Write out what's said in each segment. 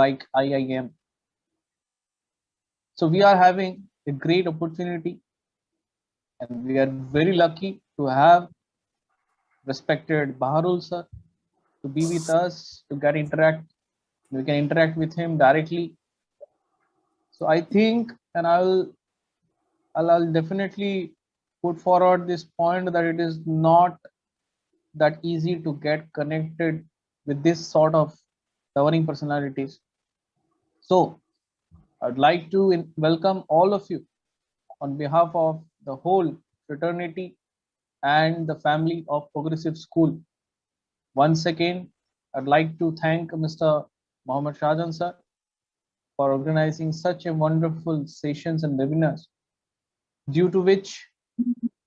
like IIM. So we are having a great opportunity, and we are very lucky to have respected Baharul sir to be with us, to get interact. We can interact with him directly. So I think, and I'll definitely put forward this point that it is not that easy to get connected with this sort of towering personalities. So I'd like to welcome all of you on behalf of the whole fraternity and the family of Progressive School. Once again, I'd like to thank Mr. Mohammed Shahjan sir for organizing such a wonderful sessions and webinars, due to which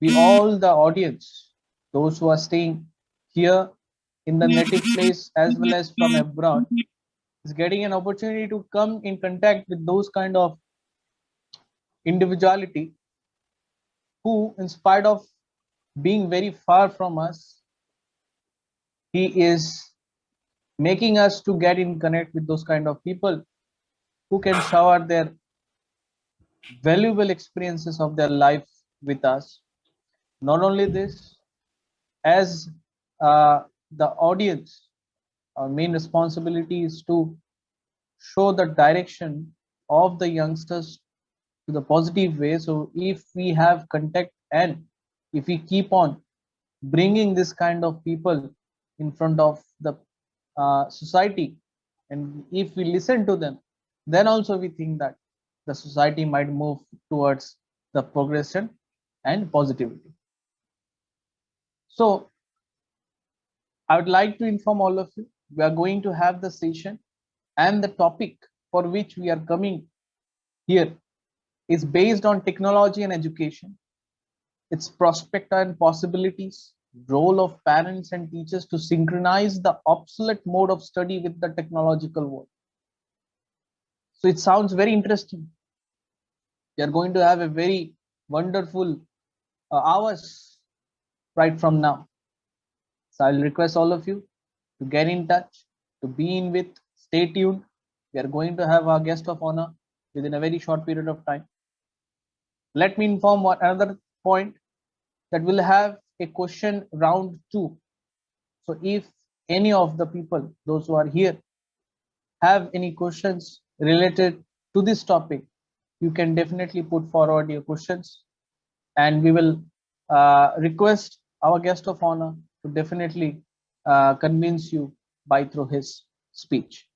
we all the audience, those who are staying here in the native place as well as from abroad, is getting an opportunity to come in contact with those kind of individuality who, in spite of being very far from us, he is making us to get in connect with those kind of people who can shower their valuable experiences of their life with us. Not only this, as the audience, our main responsibility is to show the direction of the youngsters to the positive way. So if we have contact and if we keep on bringing this kind of people in front of the society, and if we listen to them, then also we think that the society might move towards the progression and positivity. So I would like to inform all of you, we are going to have the session, and the topic for which we are coming here is based on technology and education, its prospect and possibilities, role of parents and teachers to synchronize the obsolete mode of study with the technological world. So it sounds very interesting. We are going to have a very wonderful hours right from now. So I'll request all of you to get in touch, to be in with, stay tuned. We are going to have our guest of honor within a very short period of time. Let me inform another point, that will have a question round 2. So if any of the people, those who are here, have any questions related to this topic, you can definitely put forward your questions, and we will request our guest of honor to definitely convince you by through his speech.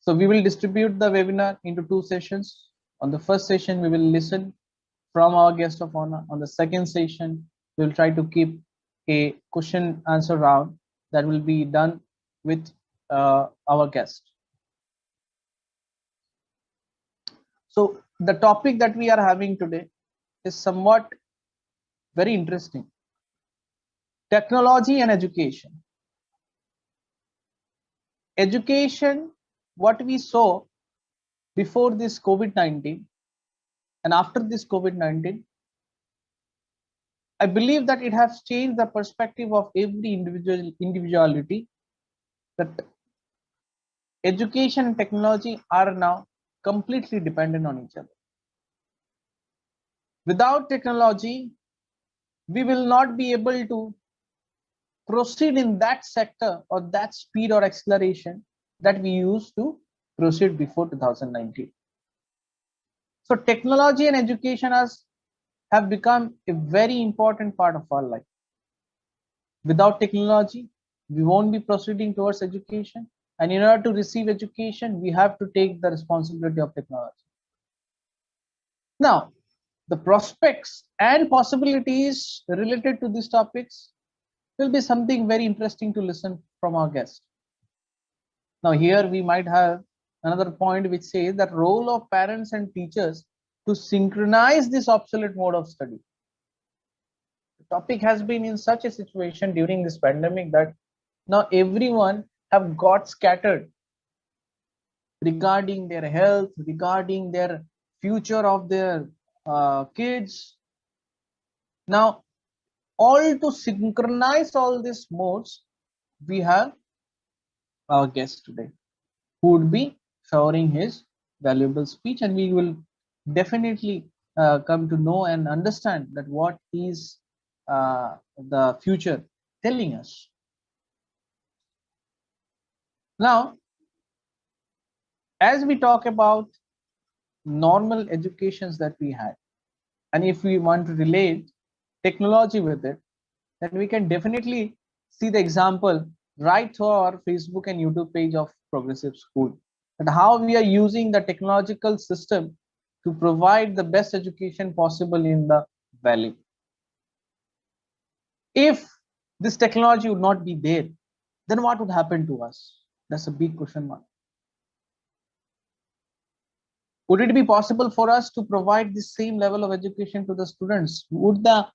So we will distribute the webinar into 2 sessions. On the first session, we will listen from our guest of honor. On the second session, we will try to keep a question answer round that will be done with our guest. So the topic that we are having today is somewhat very interesting. Technology and education. Education, what we saw before this COVID-19 and after this COVID-19, I believe that it has changed the perspective of every individuality, that education and technology are now completely dependent on each other. Without technology, we will not be able to proceed in that sector or that speed or acceleration that we used to proceed before 2019. So technology and education have become a very important part of our life. Without technology, we won't be proceeding towards education, and in order to receive education, we have to take the responsibility of technology. Now, the prospects and possibilities related to these topics will be something very interesting to listen from our guest. Now here we might have another point which says that role of parents and teachers to synchronize this obsolete mode of study. The topic has been in such a situation during this pandemic that now everyone have got scattered regarding their health, regarding their future of their kids. Now, all to synchronize all these modes, we have our guest today. who would be showering his valuable speech, and we will definitely come to know and understand that what is the future telling us. Now, as we talk about normal educations that we had, and if we want to relate technology with it, then we can definitely see the example right through our Facebook and YouTube page of Progressive School, and how we are using the technological system to provide the best education possible in the valley. If this technology would not be there, then what would happen to us? That's a big question mark. Would it be possible for us to provide the same level of education to the students? Would the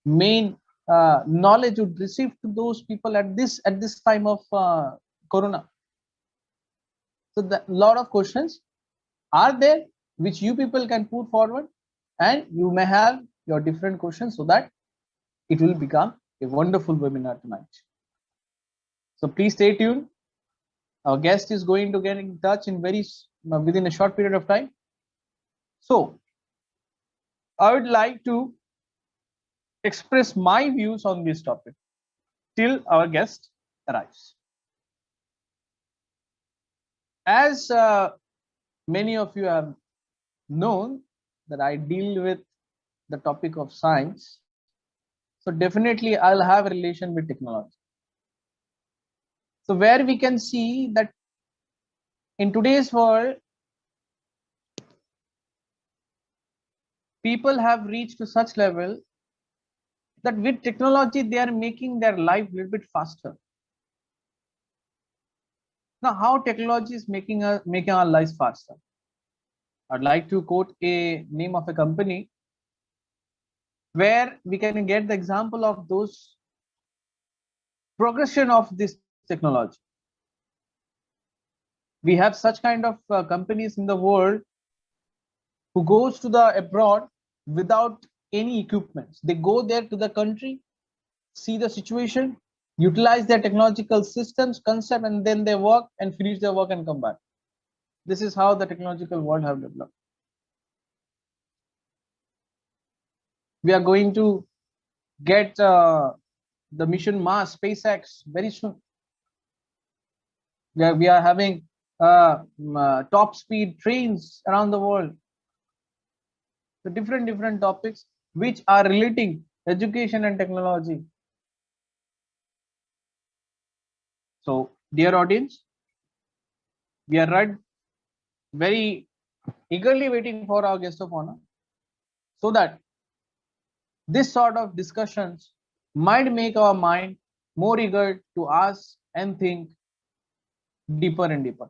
main knowledge would receive to those people at this time of corona? So the lot of questions are there which you people can put forward, and you may have your different questions, so that it will become a wonderful webinar tonight. So please stay tuned. Our guest is going to get in touch in within a short period of time. So I would like to express my views on this topic till our guest arrives. As many of you have known that I deal with the topic of science, so definitely I'll have a relation with technology. So where we can see that in today's world, people have reached to such level that with technology they are making their life a little bit faster. Now, how technology is making our lives faster? I'd like to quote a name of a company where we can get the example of those progression of this technology. We have such kind of companies in the world who goes to the abroad without any equipments. They go there to the country, see the situation, utilize their technological systems, concept, and then they work and finish their work and come back. This is how the technological world have developed. We are going to get the mission Mars, SpaceX very soon. We are having top speed trains around the world. The different topics which are relating education and technology. So, dear audience, we are right very eagerly waiting for our guest of honor, so that this sort of discussions might make our mind more eager to ask and think deeper and deeper.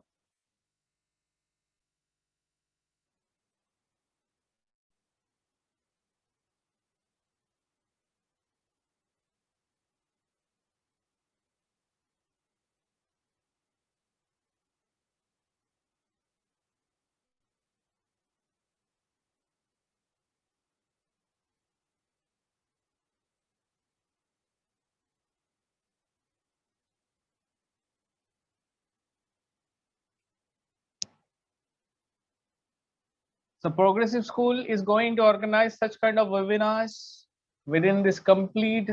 So Progressive School is going to organize such kind of webinars within this complete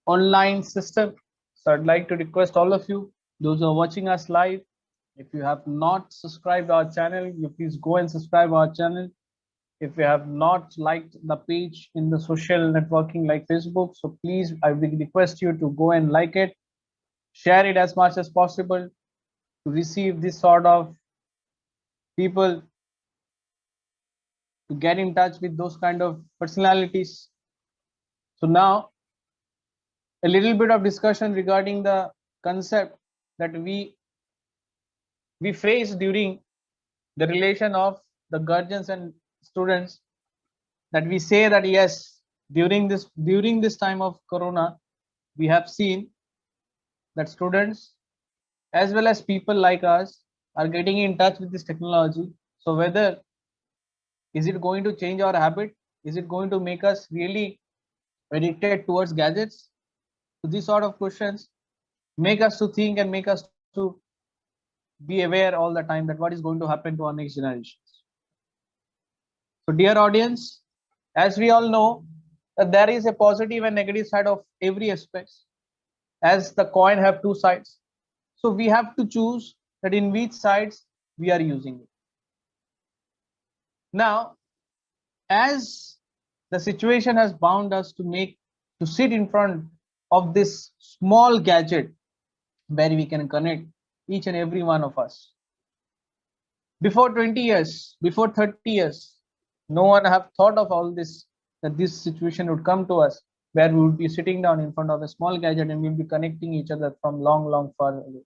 online system. So I'd like to request all of you, those who are watching us live, if you have not subscribed our channel, you please go and subscribe our channel. If you have not liked the page in the social networking like Facebook, so please, I will request you to go and like it, share it as much as possible to receive this sort of people, to get in touch with those kind of personalities. So now a little bit of discussion regarding the concept that we face during the relation of the guardians and students, that we say that yes, during this time of corona, we have seen that students as well as people like us are getting in touch with this technology. So whether is it going to change our habit, is it going to make us really addicted towards gadgets? So these sort of questions make us to think and make us to be aware all the time that what is going to happen to our next generations. So dear audience, as we all know that there is a positive and negative side of every aspect, as the coin have two sides. So we have to choose that in which sides we are using it. Now, as the situation has bound us to sit in front of this small gadget where we can connect each and every one of us. Before 20 years, before 30 years, no one have thought of all this, that this situation would come to us where we would be sitting down in front of a small gadget and we'll be connecting each other from long far away.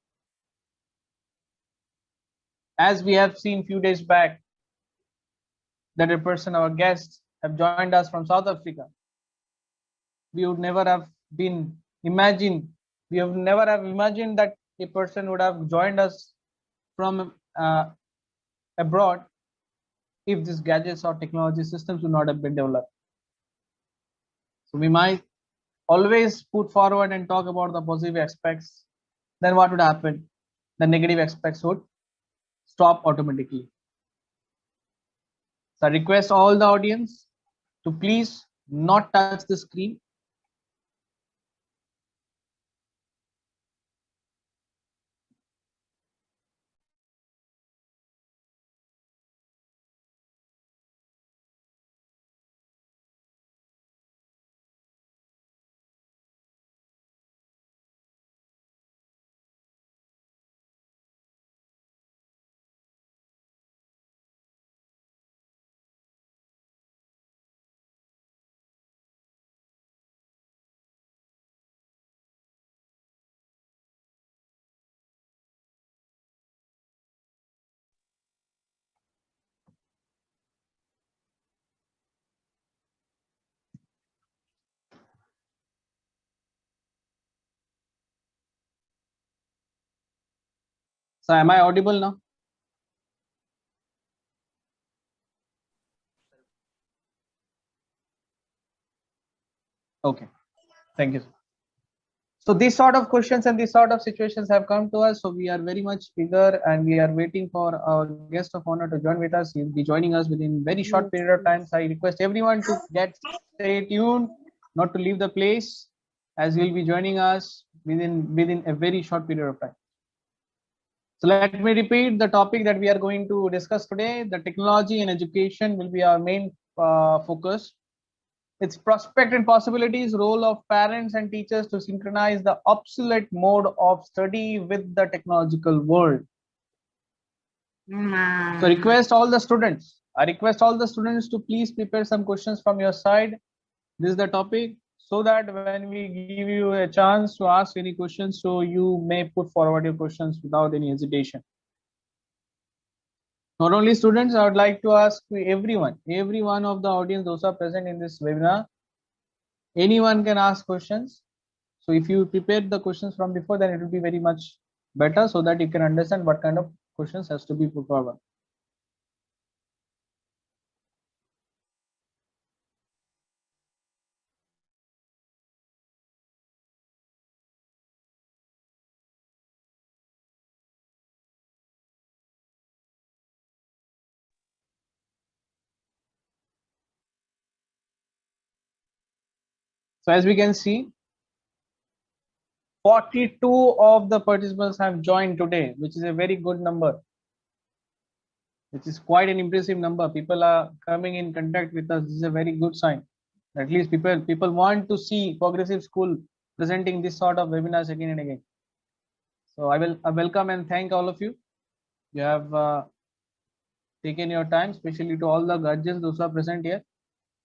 As we have seen few days back, that a person, our guests, have joined us from South Africa. We would never have been imagined. We have never have imagined that a person would have joined us from abroad if these gadgets or technology systems would not have been developed. So we might always put forward and talk about the positive aspects. Then what would happen? The negative aspects would stop automatically. So I request all the audience to please not touch the screen. So am I audible now? Okay, thank you. So these sort of questions and these sort of situations have come to us. So we are very much eager and we are waiting for our guest of honor to join with us. He'll be joining us within very short period of time. So I request everyone to stay tuned, not to leave the place, as he'll be joining us within a very short period of time. So let me repeat the topic that we are going to discuss today. The technology and education will be our main focus. Its prospect and possibilities, role of parents and teachers to synchronize the obsolete mode of study with the technological world. So I request all the students to please prepare some questions from your side. This is the topic, so that when we give you a chance to ask any questions, so you may put forward your questions without any hesitation. Not only students, I would like to ask every one of the audience, those are present in this webinar, anyone can ask questions. So if you prepared the questions from before, then it will be very much better, so that you can understand what kind of questions has to be put forward. So as we can see, 42 of the participants have joined today, which is a very good number, which is quite an impressive number. People are coming in contact with us. This is a very good sign. At least people want to see Progressive School presenting this sort of webinars again and again. So I welcome and thank all of you. You have taken your time, especially to all the guardians those who are present here.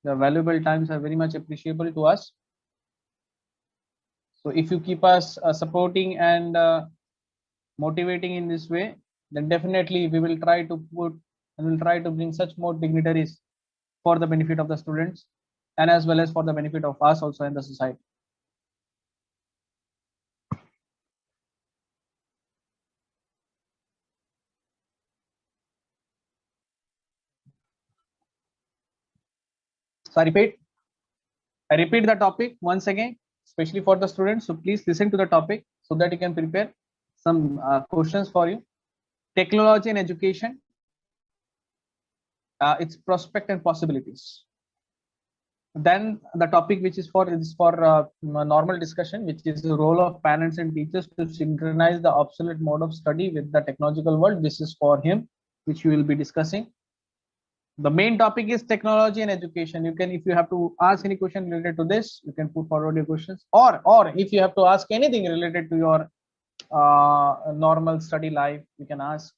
Your valuable times are very much appreciable to us. So if you keep us supporting and motivating in this way, then definitely we will try to bring such more dignitaries for the benefit of the students, and as well as for the benefit of us also in the society. So I repeat the topic once again, especially for the students. So please listen to the topic so that you can prepare some questions for you. technology and education, its prospect and possibilities. Then the topic which is for normal discussion, which is the role of parents and teachers to synchronize the obsolete mode of study with the technological world. This is for him, which we will be discussing. The main topic is technology and education. You can, if you have to ask any question related to this, you can put forward your questions, or if you have to ask anything related to your normal study life, you can ask.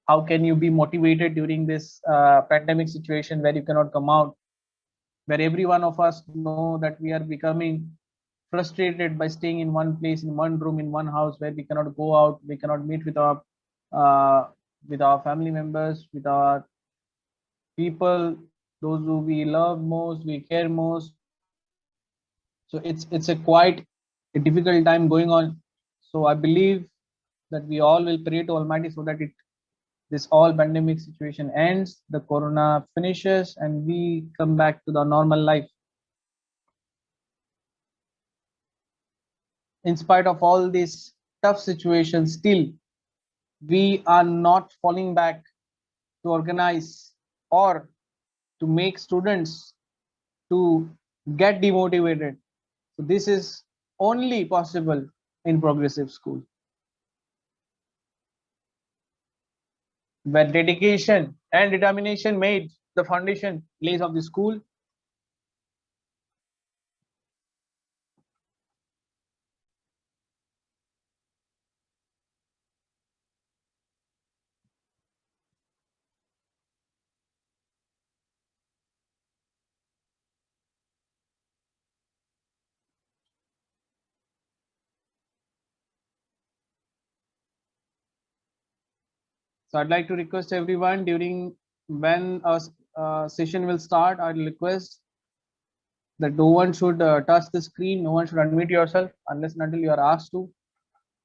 How can you be motivated during this pandemic situation where you cannot come out, where every one of us know that we are becoming frustrated by staying in one place, in one room, in one house, where we cannot go out, we cannot meet uh, with our family members, with our people, those who we love most, we care most. So it's a quite a difficult time going on. So I believe that we all will pray to Almighty so that this all pandemic situation ends, the corona finishes, and we come back to the normal life. In spite of all these tough situations, still we are not falling back to organize or to make students to get demotivated. So this is only possible in progressive school, where dedication and determination made the foundation lays of the school. So I'd like to request everyone during when a session will start, I'll request that no one should touch the screen, no one should unmute yourself unless and until you are asked to,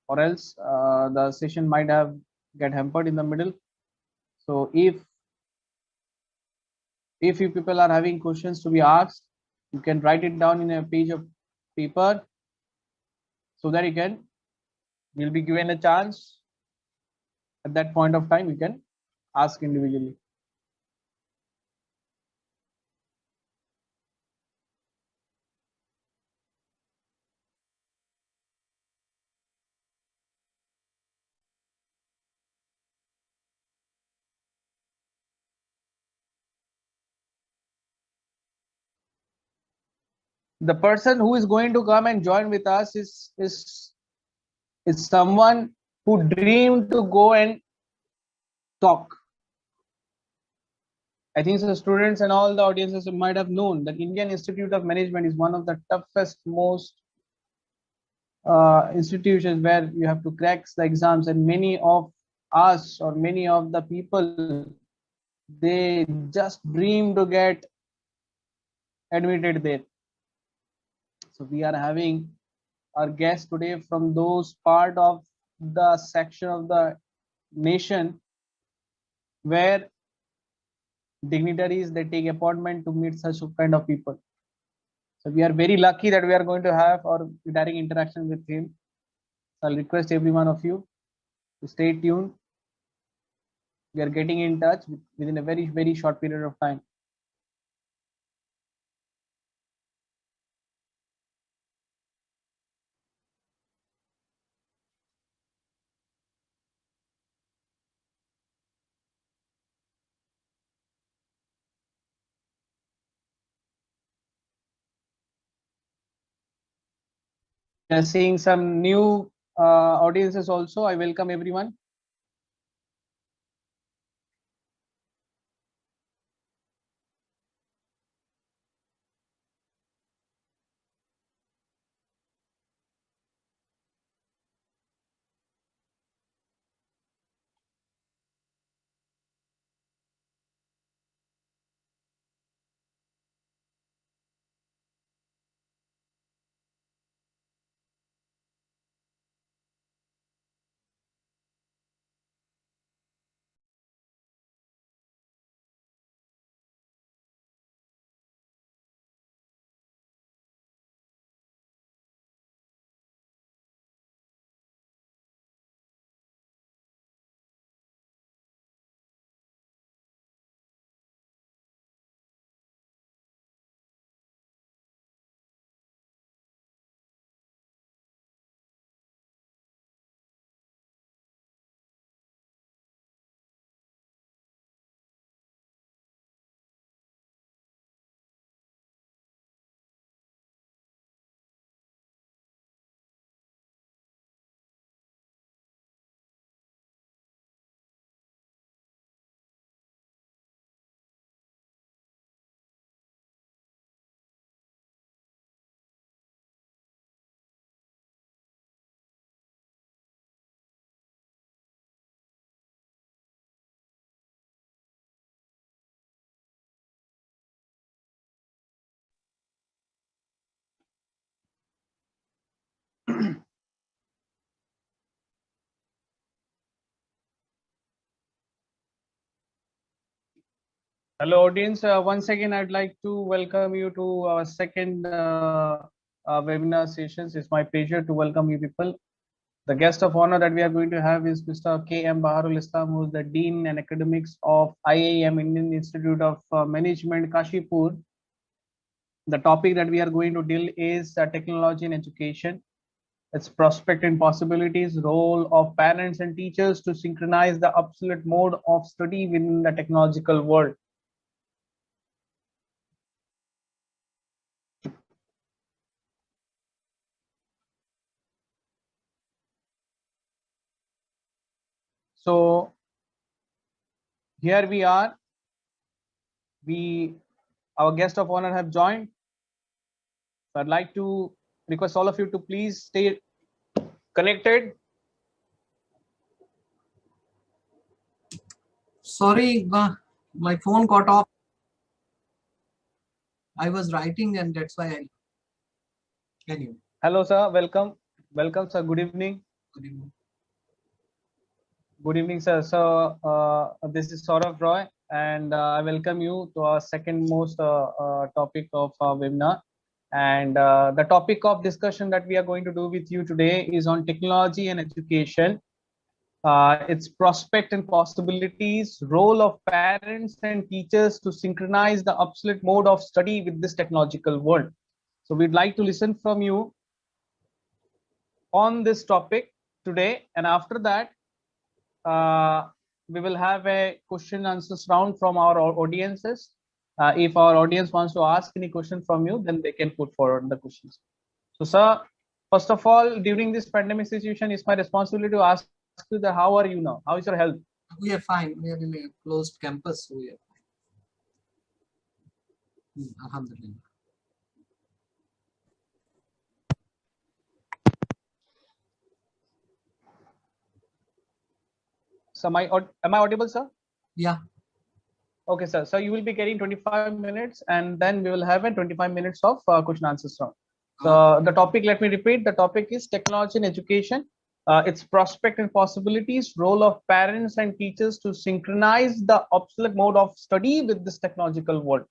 or else the session might have get hampered in the middle. So if you people are having questions to be asked, you can write it down in a page of paper so that you'll be given a chance at that point of time. You can ask individually. The person who is going to come and join with us is someone who dreamed to go and talk. I think the students and all the audiences might have known that Indian Institute of Management is one of the toughest, most institutions where you have to crack the exams, and many of us or many of the people, they just dream to get admitted there. So we are having our guest today from those part of the section of the nation where dignitaries, they take appointment to meet such kind of people. So we are very lucky that we are going to have our direct interaction with him. So I'll request every one of you to stay tuned. We are getting in touch within a very short period of time. We are seeing some new audiences also. I welcome everyone. Hello, audience. Once again, I'd like to welcome you to our second webinar sessions. It's my pleasure to welcome you people. The guest of honor that we are going to have is Mr. K.M. Baharul Islam, who is the Dean and Academics of IIM, Indian Institute of Management, Kashipur. The topic that we are going to deal is technology in education, its prospect and possibilities, role of parents and teachers to synchronize the obsolete mode of study within the technological world. So here we are. Our guest of honor have joined. So I'd like to request all of you to please stay connected. Sorry, my phone got off. I was writing and that's why I. Anyway. Hello, sir. Welcome. Welcome, sir. Good evening. Good evening. Good evening, sir. So this is Saurav Roy, and I welcome you to our second most topic of our webinar. And the topic of discussion that we are going to do with you today is on technology and education, its prospect and possibilities, role of parents and teachers to synchronize the obsolete mode of study with this technological world. So we'd like to listen from you on this topic today, and after that, we will have a question answers round from our audiences. If our audience wants to ask any question from you, then they can put forward the questions. So, sir, first of all, during this pandemic situation, it's my responsibility to ask you that how are you now? How is your health? We are fine. We are in a closed campus, so we are fine. Alhamdulillah. So, am I audible, sir? Yeah. Okay, sir. So you will be getting 25 minutes, and then we will have a 25 minutes of question answers round. So the topic, let me repeat, the topic is technology in education, its prospect and possibilities, role of parents and teachers to synchronize the obsolete mode of study with this technological world.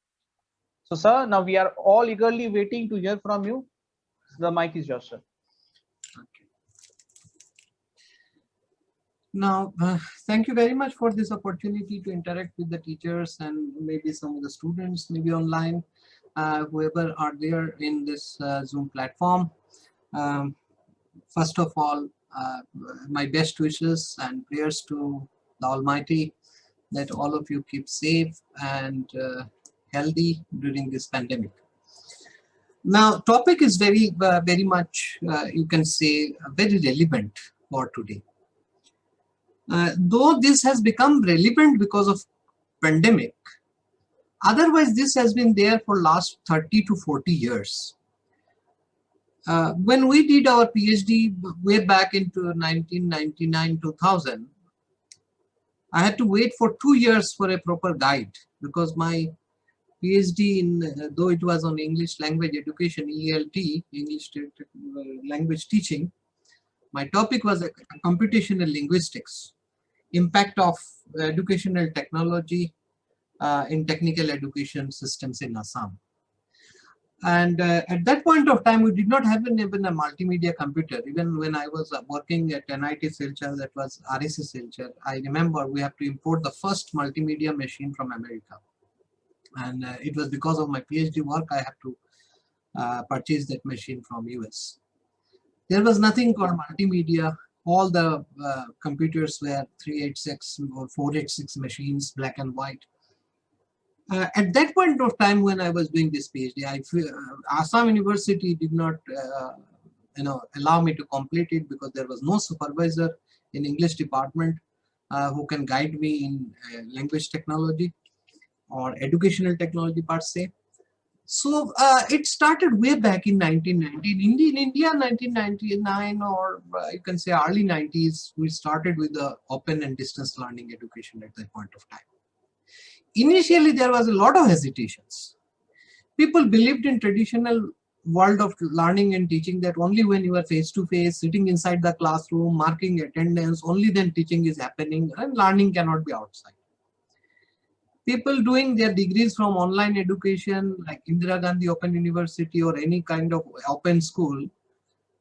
So, sir, now we are all eagerly waiting to hear from you. The mic is yours, sir. Okay. Now, thank you very much for this opportunity to interact with the teachers and maybe some of the students, maybe online, whoever are there in this Zoom platform. First of all, my best wishes and prayers to the Almighty that all of you keep safe and healthy during this pandemic. Now, topic is very much, you can say, very relevant for today. Though this has become relevant because of pandemic, otherwise this has been there for last 30 to 40 years. When we did our PhD way back into 1999-2000, I had to wait for 2 years for a proper guide because my PhD in, though it was on English language education, ELT, English language teaching, my topic was computational linguistics, impact of educational technology in technical education systems in Assam. And at that point of time, we did not have even a multimedia computer. Even when I was working at NIT Silchar, that was REC Silchar, I remember we have to import the first multimedia machine from America. And it was because of my PhD work, I have to purchase that machine from US. There was nothing called multimedia. All the computers were 386 or 486 machines, black and white. At that point of time when I was doing this PhD, Assam University did not allow me to complete it because there was no supervisor in English department who can guide me in language technology or educational technology per se. So it started way back in 1990. In India, 1999, or you can say early 90s, we started with the open and distance learning education at that point of time. Initially, there was a lot of hesitations. People believed in traditional world of learning and teaching that only when you are face to face, sitting inside the classroom, marking attendance, only then teaching is happening and learning cannot be outside. People doing their degrees from online education like Indira Gandhi Open University or any kind of open school,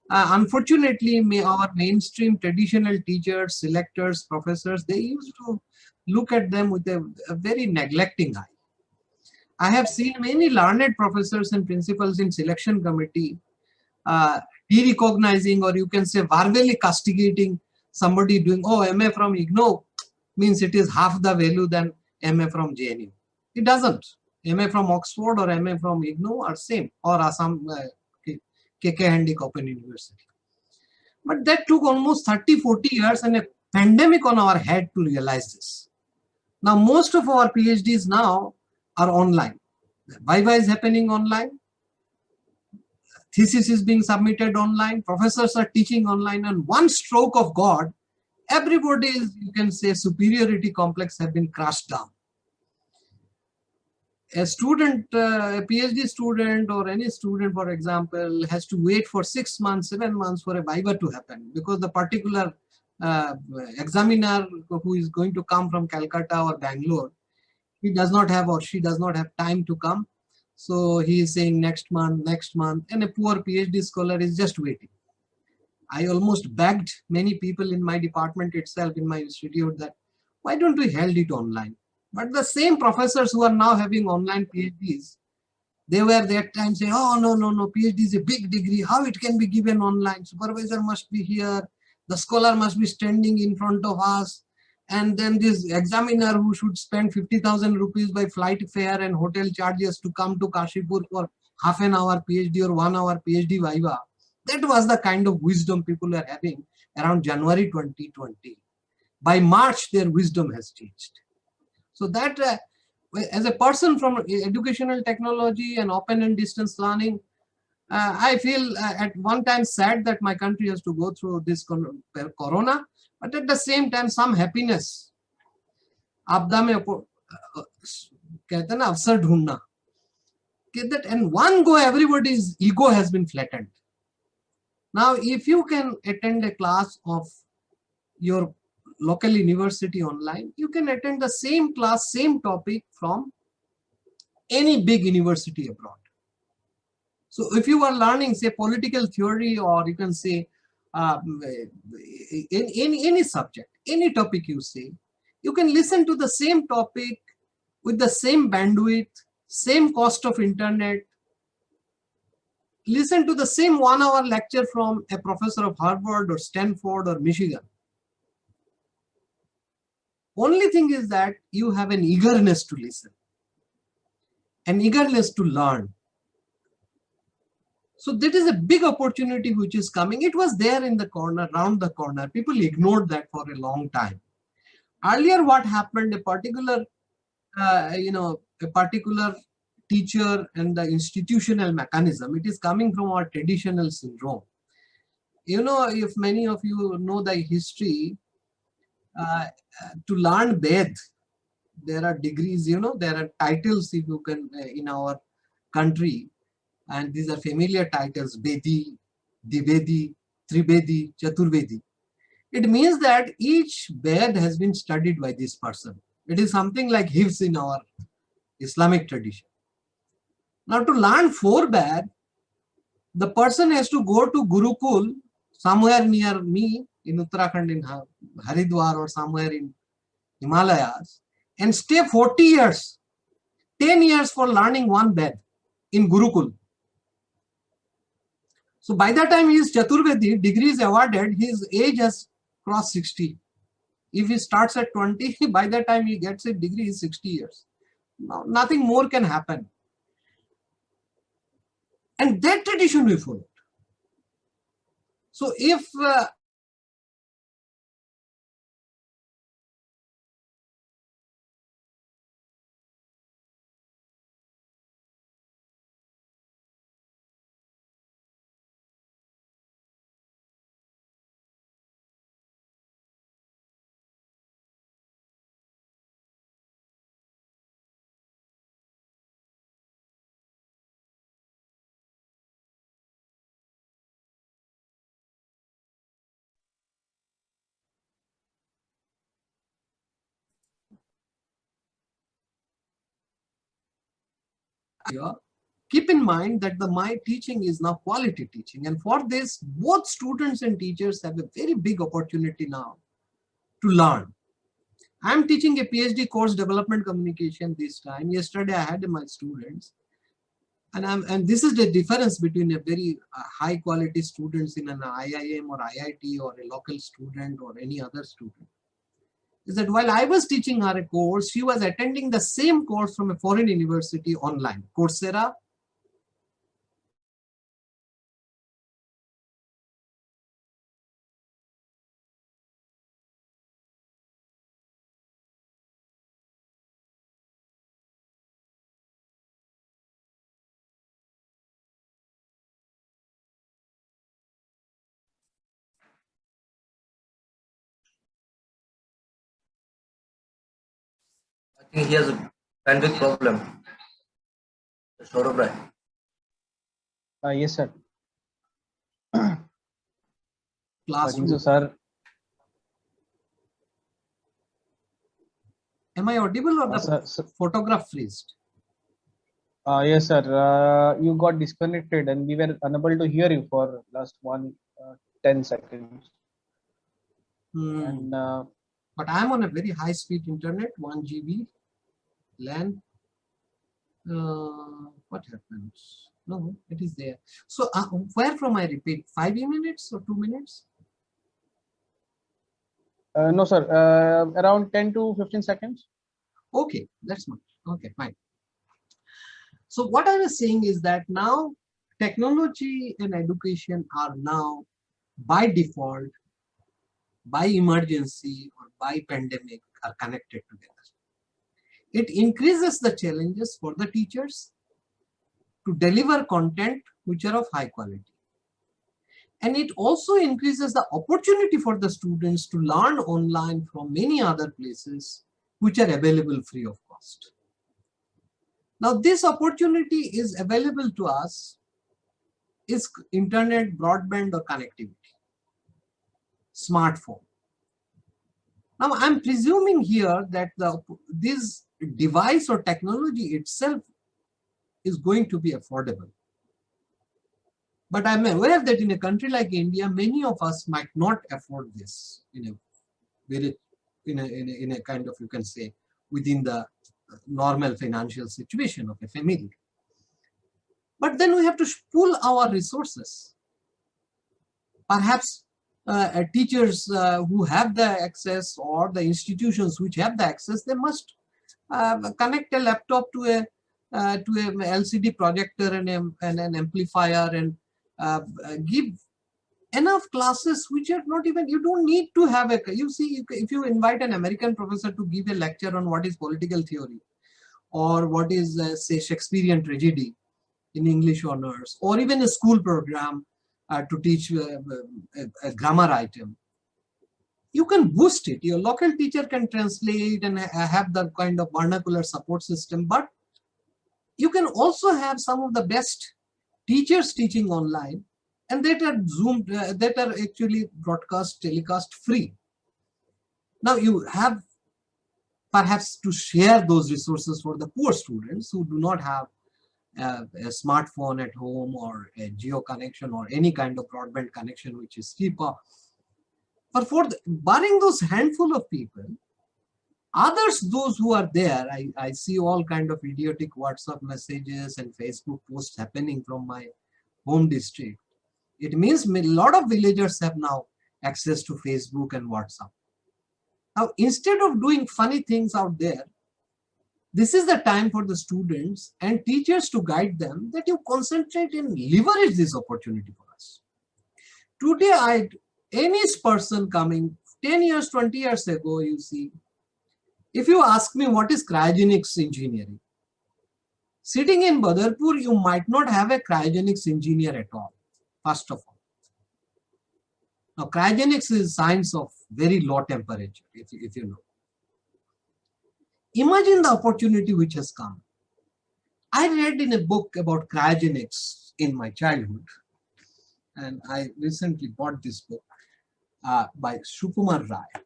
unfortunately, our mainstream traditional teachers, selectors, professors, they used to look at them with a very neglecting eye. I have seen many learned professors and principals in selection committee de-recognizing, or you can say verbally castigating somebody doing, oh, MA from IGNOU means it is half the value than MA from JNU. It doesn't. MA from Oxford or MA from IGNOU are same, or Assam KK Handic Open University. But that took almost 30, 40 years and a pandemic on our head to realize this. Now, most of our PhDs now are online. Viva is happening online. Thesis is being submitted online. Professors are teaching online. And one stroke of God, everybody's, you can say, superiority complex have been crushed down. A student, a PhD student or any student, for example, has to wait for 6 months, 7 months for a Viva to happen because the particular examiner who is going to come from Calcutta or Bangalore, he does not have or she does not have time to come. So he is saying next month, and a poor PhD scholar is just waiting. I almost begged many people in my department itself, in my institute, that why don't we held it online? But the same professors who are now having online PhDs, they were that time saying, oh, no, PhD is a big degree. How it can be given online? Supervisor must be here. The scholar must be standing in front of us. And then this examiner who should spend 50,000 rupees by flight fare and hotel charges to come to Kashipur for half an hour PhD or 1 hour PhD Viva. That was the kind of wisdom people are having around January 2020. By March, their wisdom has changed. So that as a person from educational technology and open and distance learning, I feel at one time sad that my country has to go through this corona, but at the same time some happiness. आपदा में कहते हैं ना अवसर ढूंढना, that and one go everybody's ego has been flattened. Now, if you can attend a class of your local university online, you can attend the same class, same topic from any big university abroad. So if you are learning, say, political theory, or you can say in any subject, any topic you say, you can listen to the same topic with the same bandwidth, same cost of internet, listen to the same 1 hour lecture from a professor of Harvard or Stanford or Michigan. Only thing is that you have an eagerness to listen, an eagerness to learn. So that is a big opportunity which is coming. It was there in the corner, round the corner. People ignored that for a long time. Earlier, what happened, a particular teacher and the institutional mechanism, it is coming from our traditional syndrome. You know, if many of you know the history, to learn Ved, there are degrees, you know, there are titles, if you can, in our country, and these are familiar titles: Vedi, Divedi, Trivedi, Chaturvedi. It means that each Ved has been studied by this person. It is something like Hifz in our Islamic tradition. Now, to learn 4 Ved, the person has to go to Gurukul, somewhere near me in Uttarakhand, in Haridwar, or somewhere in Himalayas, and stay 40 years, 10 years for learning 1 Ved in Gurukul. So by the time his Chaturvedi degree is awarded, his age has crossed 60. If he starts at 20, by the time he gets a degree, is 60 years. Now, nothing more can happen. And that tradition we follow. So if here, keep in mind that my teaching is now quality teaching. And for this, both students and teachers have a very big opportunity now to learn. I'm teaching a PhD course, development communication this time. Yesterday, I had my students. And this is the difference between a very high quality students in an IIM or IIT or a local student or any other student. Is that while I was teaching her a course, she was attending the same course from a foreign university online, Coursera. I think he has a bandwidth problem. Saurabh Rai. Yes, sir. I think so, Classroom. sir. Am I audible or the Sir, photograph freezed? yes, sir. You got disconnected and we were unable to hear you for last 10 seconds. And But I'm on a very high speed internet, 1 GB LAN. What happens? No, it is there. So where from I repeat? 5 minutes or 2 minutes? no, sir. Around 10 to 15 seconds. Okay, that's much. Okay, fine. So what I was saying is that now technology and education are now by default, by emergency or by pandemic are connected together. It increases the challenges for the teachers to deliver content which are of high quality. And it also increases the opportunity for the students to learn online from many other places which are available free of cost. Now this opportunity is available to us is internet, broadband or connectivity, smartphone. Now I'm presuming here that this device or technology itself is going to be affordable. But I'm aware that in a country like India, many of us might not afford this in a kind of, you can say, within the normal financial situation of a family. But then we have to pool our resources. Perhaps teachers who have the access or the institutions which have the access, they must connect a laptop to a LCD projector and an amplifier and give enough classes which are not even, you don't need to have a, you see, if you invite an American professor to give a lecture on what is political theory or what is say Shakespearean tragedy in English honors, or even a school program to teach a grammar item, you can boost it. Your local teacher can translate and have the kind of vernacular support system, but you can also have some of the best teachers teaching online and that are zoomed, that are actually broadcast, telecast free. Now you have perhaps to share those resources for the poor students who do not have a smartphone at home or a geo connection or any kind of broadband connection which is cheaper. But for barring those handful of people, others, those who are there, I see all kind of idiotic WhatsApp messages and Facebook posts happening from my home district. It means a lot of villagers have now access to Facebook and WhatsApp. Now, instead of doing funny things out there, this is the time for the students and teachers to guide them that you concentrate and leverage this opportunity for us. Today, any person coming 10 years, 20 years ago, you see, if you ask me what is cryogenics engineering, sitting in Badarpur, you might not have a cryogenics engineer at all, first of all. Now, cryogenics is science of very low temperature, if you know. Imagine the opportunity which has come. I read in a book about cryogenics in my childhood, and I recently bought this book by Sukumar Rai.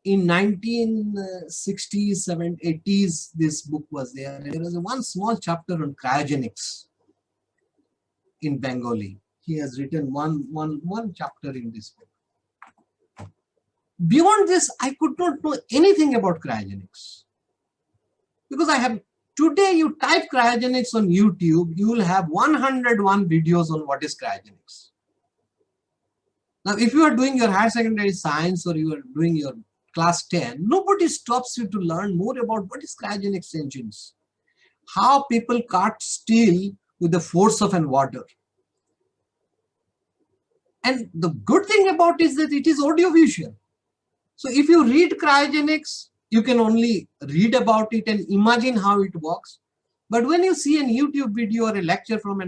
in 1960s, 70s, 80s, this book was there. And there was one small chapter on cryogenics in Bengali. He has written one chapter in this book. Beyond this, I could not know anything about cryogenics. Because today you type cryogenics on YouTube, you will have 101 videos on what is cryogenics. Now, if you are doing your higher secondary science or you are doing your class 10, nobody stops you to learn more about what is cryogenics engines, how people cut steel with the force of an water. And the good thing about it is that it is audiovisual. So if you read cryogenics, you can only read about it and imagine how it works. But when you see a YouTube video or a lecture from a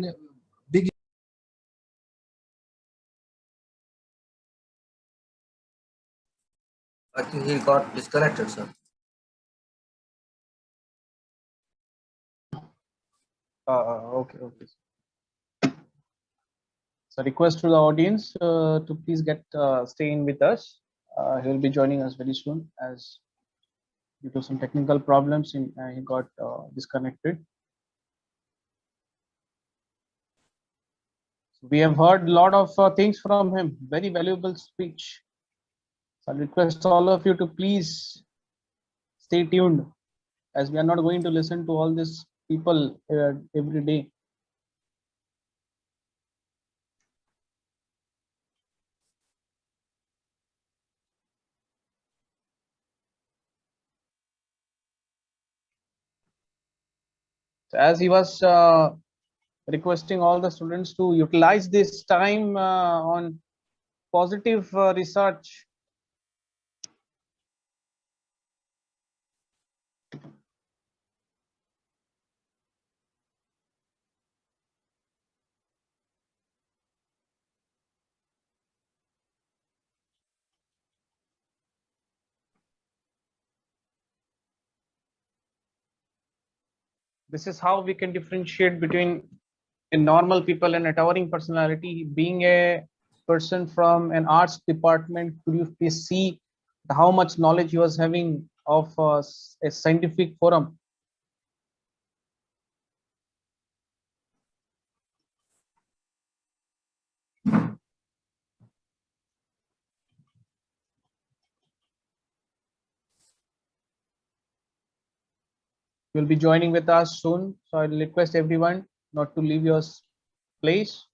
big, I think he got disconnected, sir. Okay. So request to the audience to please stay in with us. He will be joining us very soon, as due to some technical problems, he got disconnected. We have heard a lot of things from him. Very valuable speech. So I request all of you to please stay tuned, as we are not going to listen to all these people every day. So as he was requesting all the students to utilize this time on positive research. This is how we can differentiate between a normal people and a towering personality. Being a person from an arts department, could you please see how much knowledge he was having of a scientific forum? Will be joining with us soon, so I request everyone not to leave your place.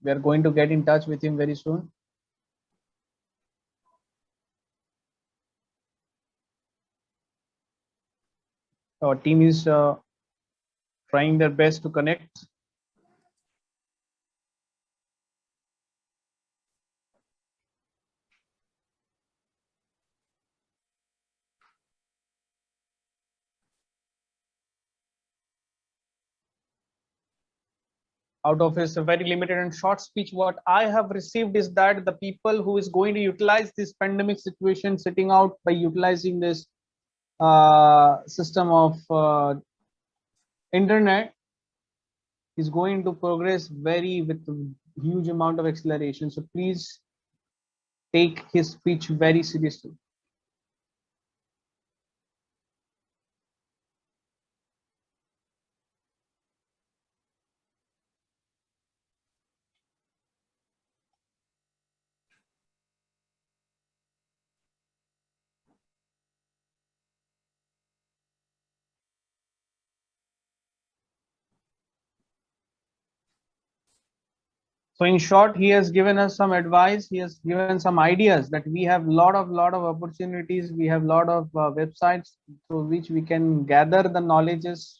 We are going to get in touch with him very soon. Our team is trying their best to connect. Out of his very limited and short speech, what I have received is that the people who is going to utilize this pandemic situation sitting out by utilizing this system of internet is going to progress very with a huge amount of acceleration. So please take his speech very seriously. So in short, he has given us some advice. He has given some ideas that we have lot of opportunities. We have lot of websites through which we can gather the knowledges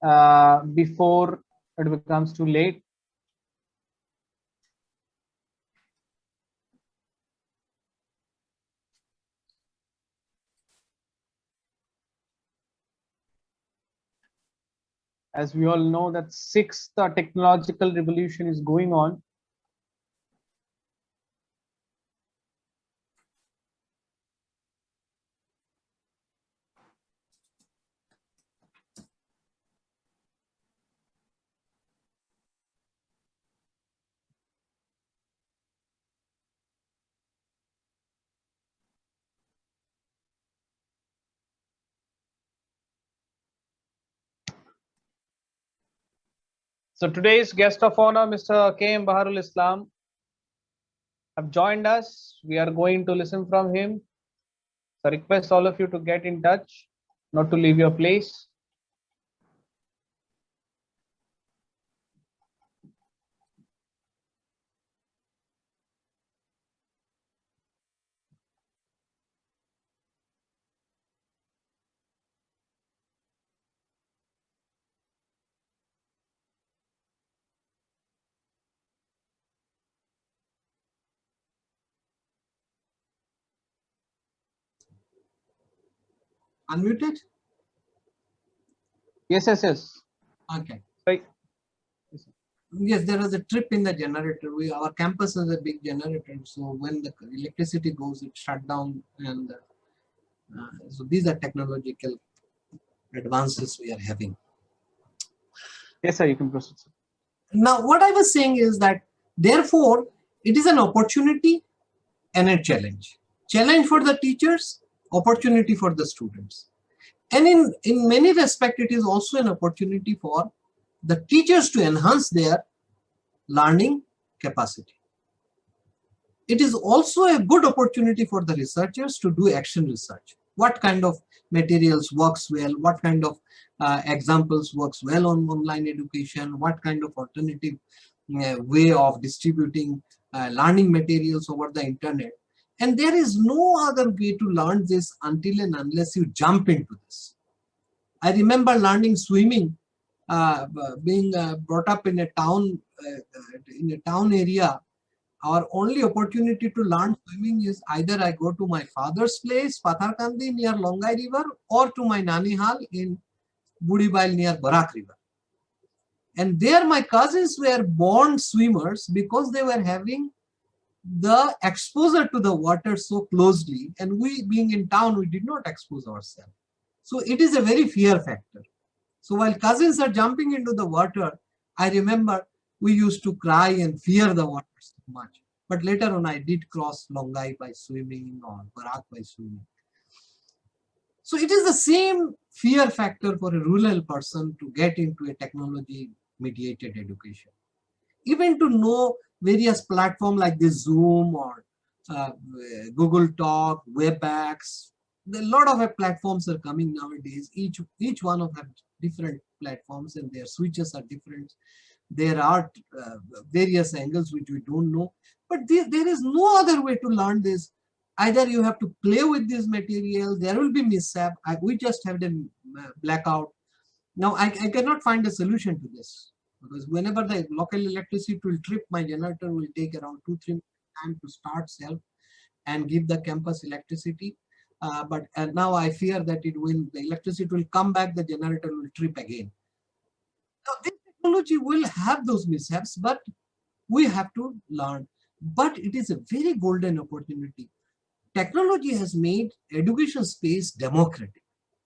before it becomes too late. As we all know, that sixth technological revolution is going on. So today's guest of honor, Mr. K.M. Baharul Islam, have joined us. We are going to listen from him. So request all of you to get in touch, not to leave your place. Unmuted? Yes, yes, yes. Okay. Right. Yes, there was a trip in the generator. Our campus has a big generator, so when the electricity goes, it shut down, and so these are technological advances we are having. Yes, sir, you can proceed, sir. Now, what I was saying is that, therefore, it is an opportunity and a challenge. Challenge for the teachers, opportunity for the students. And in many respects, it is also an opportunity for the teachers to enhance their learning capacity. It is also a good opportunity for the researchers to do action research. What kind of materials works well, what kind of examples works well on online education, what kind of alternative way of distributing learning materials over the internet. And there is no other way to learn this until and unless you jump into this. I remember learning swimming, being brought up in a town area. Our only opportunity to learn swimming is either I go to my father's place, Patharkandi near Longai River, or to my Nanihal in Budibail near Barak River. And there my cousins were born swimmers because they were having the exposure to the water so closely, and we being in town, we did not expose ourselves. So it is a very fear factor. So while cousins are jumping into the water, I remember we used to cry and fear the water so much. But later on, I did cross Longai by swimming or Barak by swimming. So it is the same fear factor for a rural person to get into a technology-mediated education. Even to know various platforms like this Zoom or Google Talk, WebEx, a lot of platforms are coming nowadays. Each one of them different platforms, and their switches are different. There are various angles which we don't know, but there is no other way to learn this. Either you have to play with this material, there will be mishap. We just had a blackout. Now I cannot find a solution to this, because whenever the local electricity will trip, my generator will take around 2-3 minutes time to start self and give the campus electricity. But now I fear that the electricity will come back, the generator will trip again. Now this technology will have those mishaps, but we have to learn. But it is a very golden opportunity. Technology has made education space democratic.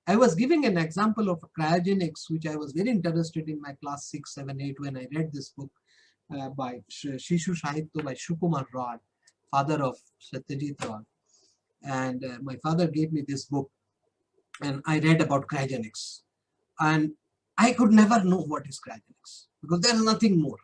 I was giving an example of cryogenics, which I was very interested in my class 6, 7, 8 when I read this book by Shishu Sahitya by Shukumar Roy, father of Satyajit Roy. And my father gave me this book, and I read about cryogenics. And I could never know what is cryogenics, because there's nothing more.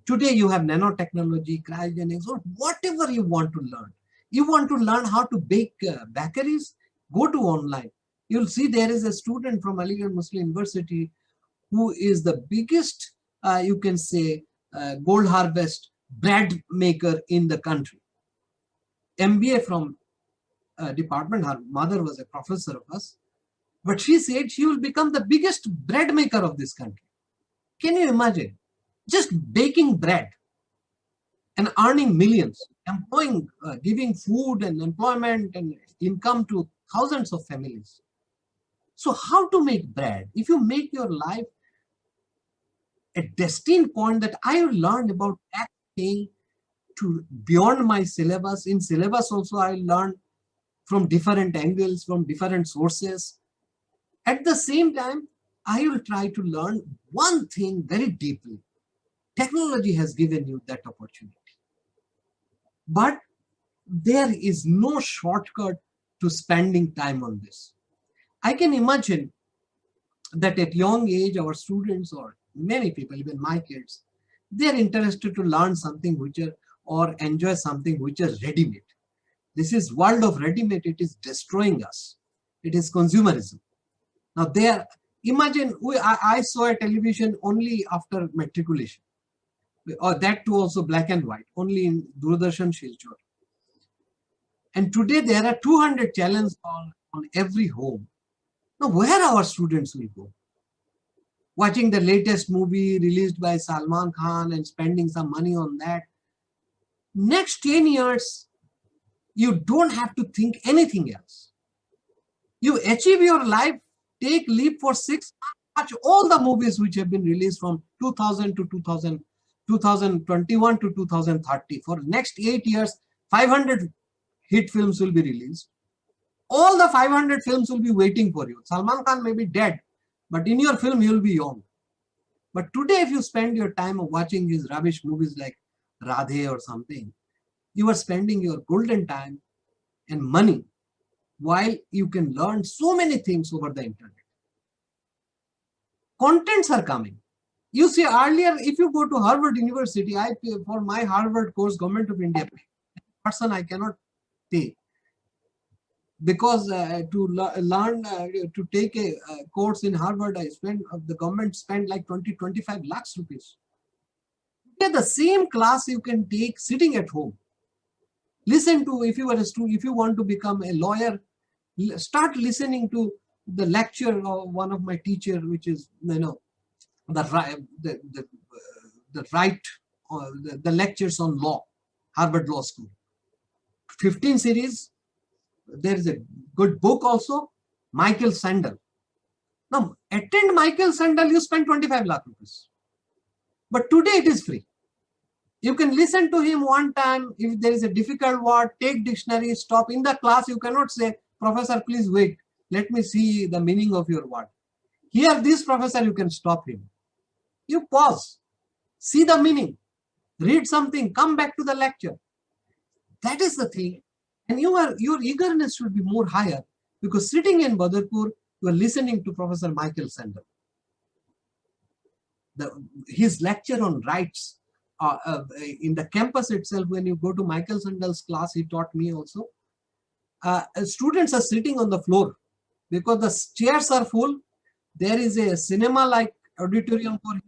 Today you have nanotechnology, cryogenics, or whatever you want to learn. You want to learn how to bake bakeries, go to online. You'll see there is a student from Aligarh Muslim University who is the biggest, you can say, gold harvest bread maker in the country. MBA from department, her mother was a professor of us, but she said she will become the biggest bread maker of this country. Can you imagine? Just baking bread and earning millions, employing, giving food and employment and income to thousands of families. So how to make bread? If you make your life a destined point that I will learn about acting to beyond my syllabus. In syllabus also I learn from different angles, from different sources. At the same time, I will try to learn one thing very deeply. Technology has given you that opportunity. But there is no shortcut to spending time on this. I can imagine that at young age, our students or many people, even my kids, they're interested to learn something which are, or enjoy something which is ready-made. This is world of ready-made. It is destroying us. It is consumerism. Now there, imagine I saw a television only after matriculation, or that too also black and white, only in Doordarshan Silchar. And today there are 200 channels on every home. Now where our students will go? Watching the latest movie released by Salman Khan and spending some money on that. Next 10 years, you don't have to think anything else. You achieve your life, take leave for 6 months, watch all the movies which have been released from 2000 to 2021 to 2030. For next 8 years, 500 hit films will be released. All the 500 films will be waiting for you. Salman Khan may be dead, but in your film, he will be young. But today, if you spend your time watching these rubbish movies like Radhe or something, you are spending your golden time and money while you can learn so many things over the internet. Contents are coming. You see, earlier, if you go to Harvard University, I pay for my Harvard course, Government of India, person I cannot pay. Because to take a course in Harvard, the government spent like 20-25 lakhs rupees. Yeah, the same class you can take sitting at home. Listen to, if you are a student, if you want to become a lawyer, start listening to the lecture of one of my teacher, which is, the lectures on law, Harvard Law School. 15 series. There is a good book also, Michael Sandel. Now, attend Michael Sandel, you spend 25 lakh rupees. But today it is free. You can listen to him one time. If there is a difficult word, take dictionary, stop. In the class, you cannot say, Professor, please wait. Let me see the meaning of your word. Here, this professor, you can stop him. You pause, see the meaning, read something, come back to the lecture. That is the thing. And your eagerness should be more higher, because sitting in Badarpur, you are listening to Professor Michael Sandel. His lecture on rights in the campus itself, when you go to Michael Sandel's class, he taught me also. Students are sitting on the floor because the chairs are full. There is a cinema-like auditorium for him.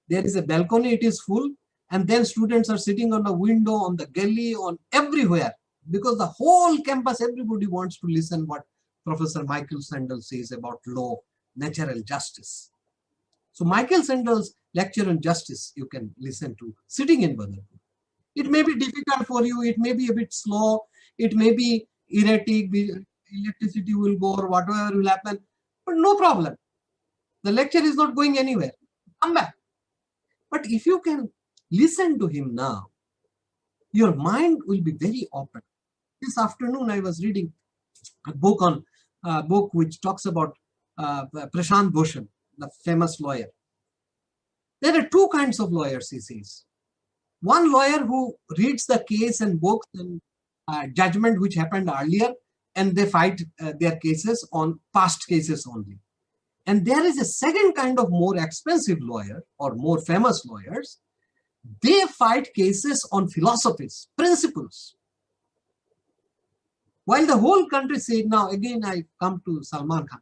There is a balcony, it is full. And then students are sitting on the window, on the galley, on everywhere. Because the whole campus, everybody wants to listen what Professor Michael Sandel says about law, natural justice. So Michael Sandel's lecture on justice, you can listen to sitting in Badarpur. It may be difficult for you, it may be a bit slow, it may be erratic, electricity will go or whatever will happen, but no problem. The lecture is not going anywhere. Come back. But if you can listen to him now, your mind will be very open. This afternoon, I was reading a book which talks about Prashant Bhushan, the famous lawyer. There are two kinds of lawyers, he says. One lawyer who reads the case and books and judgment which happened earlier, and they fight their cases on past cases only. And there is a second kind of more expensive lawyer or more famous lawyers. They fight cases on philosophies, principles. While the whole country said, now again I come to Salman Khan.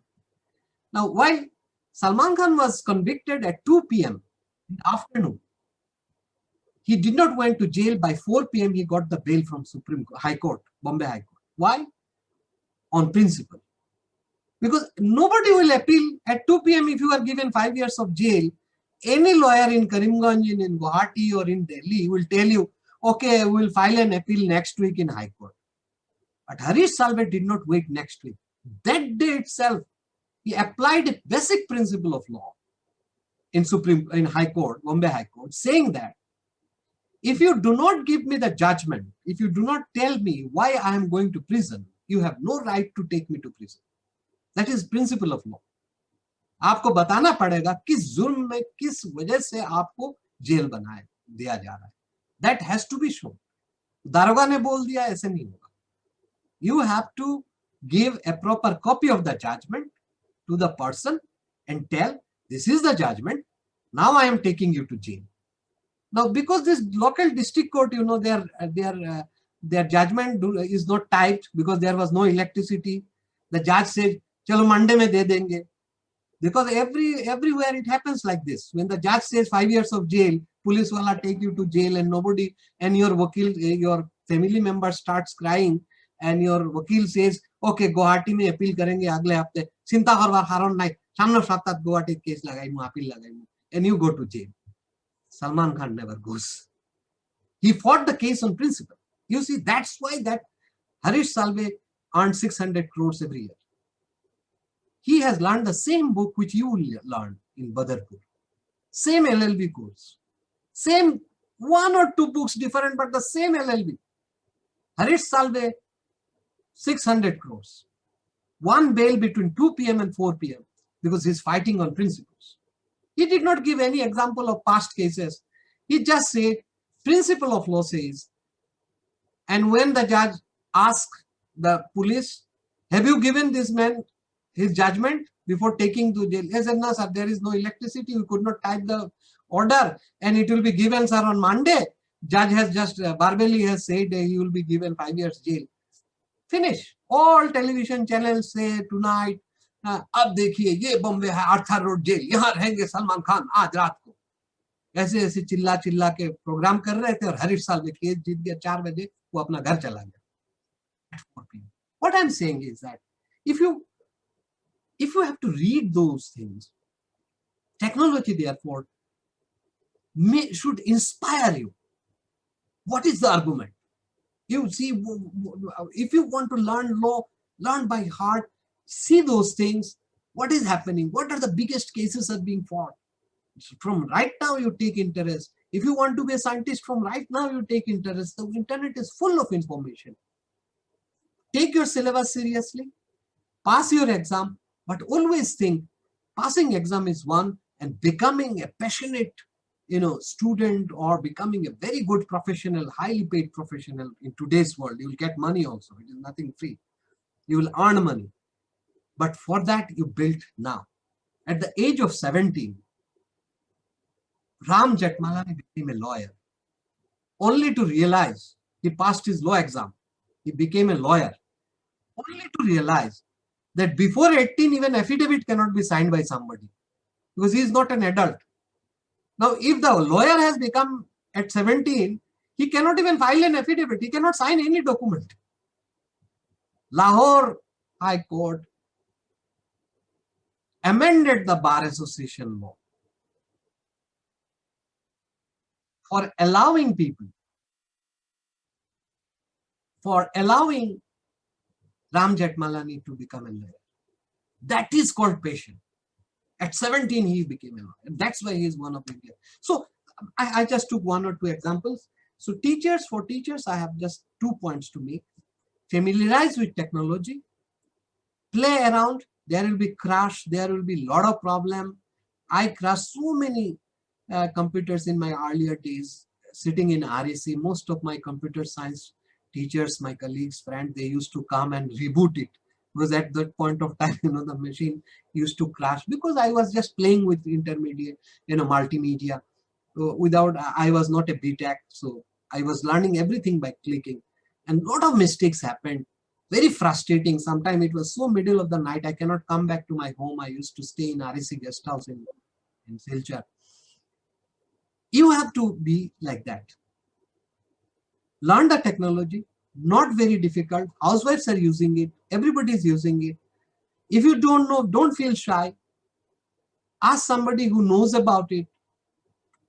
Now while Salman Khan was convicted at 2 p.m. in the afternoon, he did not went to jail. By 4 p.m. he got the bail from High Court, Bombay High Court. Why? On principle. Because nobody will appeal at 2 p.m. if you are given 5 years of jail. Any lawyer in Karimganj, in Guwahati or in Delhi will tell you, okay, we will file an appeal next week in High Court. But Harish Salve did not wait next week. That day itself, he applied a basic principle of law in High Court, Bombay High Court, saying that if you do not give me the judgment, if you do not tell me why I am going to prison, you have no right to take me to prison. That is principle of law. आपको बताना पड़ेगा किस जुर्म में किस वजह से आपको जेल बनाए दिया जा रहा है. That has to be shown. दारोगा ने बोल दिया ऐसे नहीं होगा. You have to give a proper copy of the judgment to the person and tell, this is the judgment, Now I am taking you to jail. Now, because this local district court, you know, their judgment is not typed because there was no electricity. The judge said, "Chalo Monday mein de denge." Because everywhere it happens like this. When the judge says 5 years of jail, police wala take you to jail, and nobody, and your vakil, your family member starts crying, and your vakil says, "Okay, Guwahati mein appeal karenge agle hafte. Chinta karwar haron nai. Samno saptat Guwahati case lagaimu, appeal lagaimu," and you go to jail. Salman Khan never goes. He fought the case on principle. You see, that's why that Harish Salve earned 600 crores every year. He has learned the same book which you learned in Badarpur. Same LLB course. Same 1 or 2 books different, but the same LLB. Harish Salve, 600 crores. One bail between 2 p.m. and 4 p.m. because he's fighting on principles. He did not give any example of past cases. He just said, principle of law says, and when the judge asked the police, "Have you given this man his judgment before taking to jail?" He said, "No, sir, there is no electricity. We could not type the order, and it will be given, sir, on Monday. Judge has just, Barbeli has said he will be given 5 years jail." Finish. All television channels say tonight, "अब देखिए ये बॉम्बे है, Arthur road jail, यहाँ रहेंगे सलमान खान आज रात को." ऐसे ऐसे चिल्ला चिल्ला के प्रोग्राम कर रहे थे, और हरीश साल्वे केस जीत गया, 4 बजे वो अपना घर चला गया. What I'm saying is that if you have to read those things, technology therefore should inspire you. What is the argument? You see, if you want to learn law, learn by heart, see those things, what is happening, what are the biggest cases are being fought. From right now you take interest. If you want to be a scientist, from right now you take interest. The internet is full of information. Take your syllabus seriously, pass your exam, but always think passing exam is one, and becoming a passionate, student, or becoming a very good professional, highly paid professional in today's world, you will get money also. It is nothing free. You will earn money. But for that, you build now. At the age of 17, Ram Jethmalani became a lawyer, only to realize he passed his law exam. He became a lawyer, only to realize that before 18, even affidavit cannot be signed by somebody because he is not an adult. Now, if the lawyer has become at 17, he cannot even file an affidavit. He cannot sign any document. Lahore High Court amended the Bar Association law for allowing people, for allowing Ram Jethmalani to become a lawyer. That is called passion. At 17, he became a lawyer. That's why he is one of India. So I just took 1 or 2 examples. So for teachers, I have just 2 points to make. Familiarize with technology, play around. There will be crash. There will be a lot of problem. I crashed so many computers in my earlier days, sitting in RAC. Most of my computer science teachers, my colleagues, friends, they used to come and reboot it. Because at that point of time, the machine used to crash because I was just playing with intermediate, multimedia. I was not a BTech, so I was learning everything by clicking. And a lot of mistakes happened. Very frustrating. Sometimes it was so middle of the night, I cannot come back to my home. I used to stay in RAC guest house in Silchar. You have to be like that. Learn the technology, not very difficult. Housewives are using it. Everybody is using it. If you don't know, don't feel shy. Ask somebody who knows about it.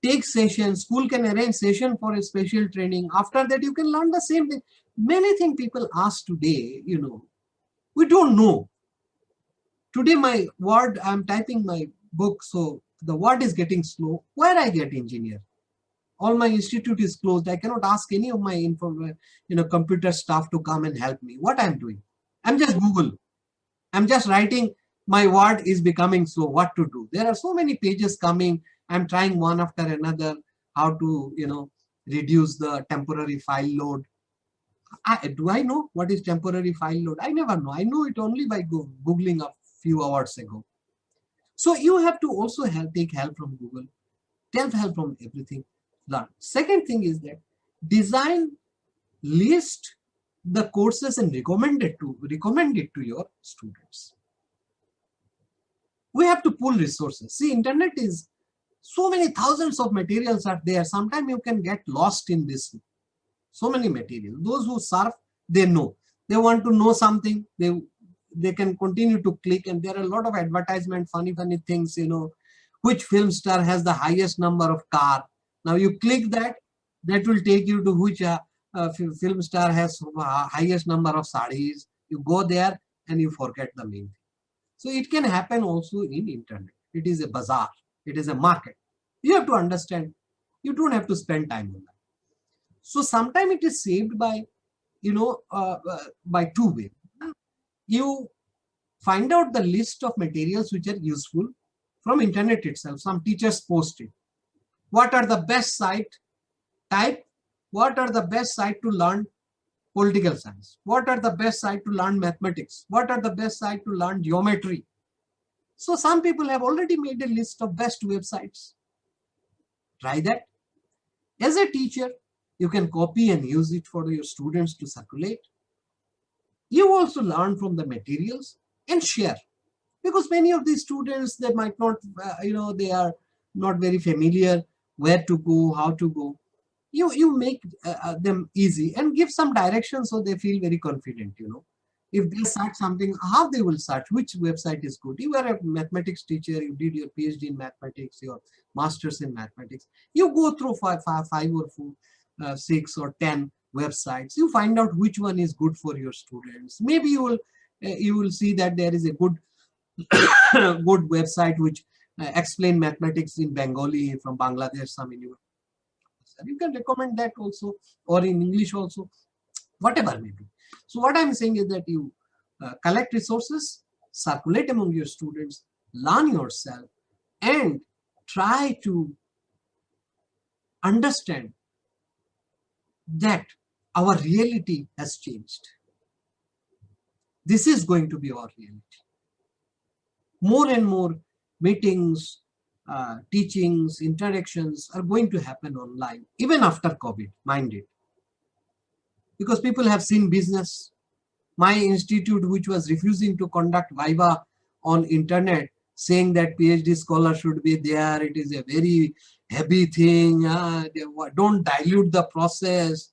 Take sessions. School can arrange session for a special training. After that, you can learn the same thing. Many things people ask today, we don't know. Today, my word, I'm typing my book, so the word is getting slow. Where I get engineer? All my institute is closed. I cannot ask any of my computer staff to come and help me. What I'm doing? I'm just Google. I'm just writing. My word is becoming slow. What to do? There are so many pages coming. I'm trying one after another how to reduce the temporary file load. Do I know what is temporary file load? I never know. I know it only by Googling a few hours ago. So you have to also take help from Google. Self-help from everything, learn. Second thing is that design, list the courses and recommend it to your students. We have to pull resources. See, internet is so many thousands of materials are there. Sometimes you can get lost in this. So many materials. Those who surf, they know. They want to know something, they can continue to click, and there are a lot of advertisement, funny things, you know, which film star has the highest number of car. Now you click that will take you to which film star has highest number of sarees. You go there and you forget the main thing. So it can happen also in internet. It is a bazaar. It is a market. You have to understand. You don't have to spend time on that. So sometimes it is saved by, you know, by two ways. You find out the list of materials which are useful from internet itself. Some teachers post it. What are the best site? Type what are the best site to learn political science? What are the best site to learn mathematics? What are the best site to learn geometry? So some people have already made a list of best websites. Try that. As a teacher, you can copy and use it for your students to circulate. You also learn from the materials and share, because many of these students, they might not, you know, they are not very familiar where to go, how to go. You make them easy and give some direction so they feel very confident, you know. If they search something, how they will search, which website is good. You are a mathematics teacher, you did your PhD in mathematics, your master's in mathematics. You go through five or four, 6 or 10 websites. You find out which one is good for your students. Maybe you will see that there is a good good website which explain mathematics in Bengali from Bangladesh, some university. You can recommend that also, or in English also, whatever may be. So what I'm saying is that you collect resources, circulate among your students, learn yourself, and try to understand that our reality has changed. This is going to be our reality. More and more meetings, teachings, interactions are going to happen online, even after COVID, mind it. Because people have seen business. My institute, which was refusing to conduct Viva on internet, saying that PhD scholar should be there, it is a very heavy thing, don't dilute the process.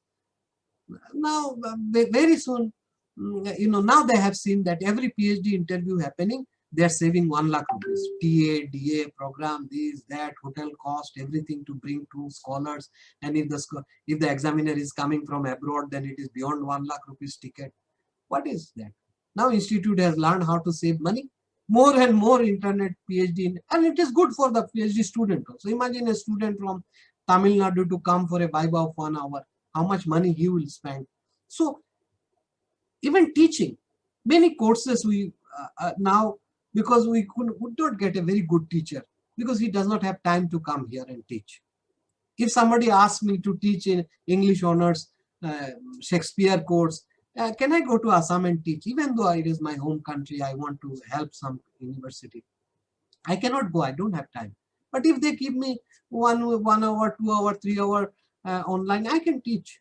Now, very soon, you know, now they have seen that every PhD interview happening, they are saving 1 lakh rupees. TA, DA program, this, that, hotel cost, everything to bring 2 scholars. And if the examiner is coming from abroad, then it is beyond 1 lakh rupees ticket. What is that? Now institute has learned how to save money. More and more internet PhD, and it is good for the PhD student also. Imagine a student from Tamil Nadu to come for a Viva of 1 hour. How much money he will spend. So even teaching, many courses we now, because we would not get a very good teacher, because he does not have time to come here and teach. If somebody asks me to teach in English honors Shakespeare course, can I go to Assam and teach? Even though it is my home country, I want to help some university. I cannot go, I don't have time. But if they give me 1 hour, 2 hour, 3 hour online, I can teach.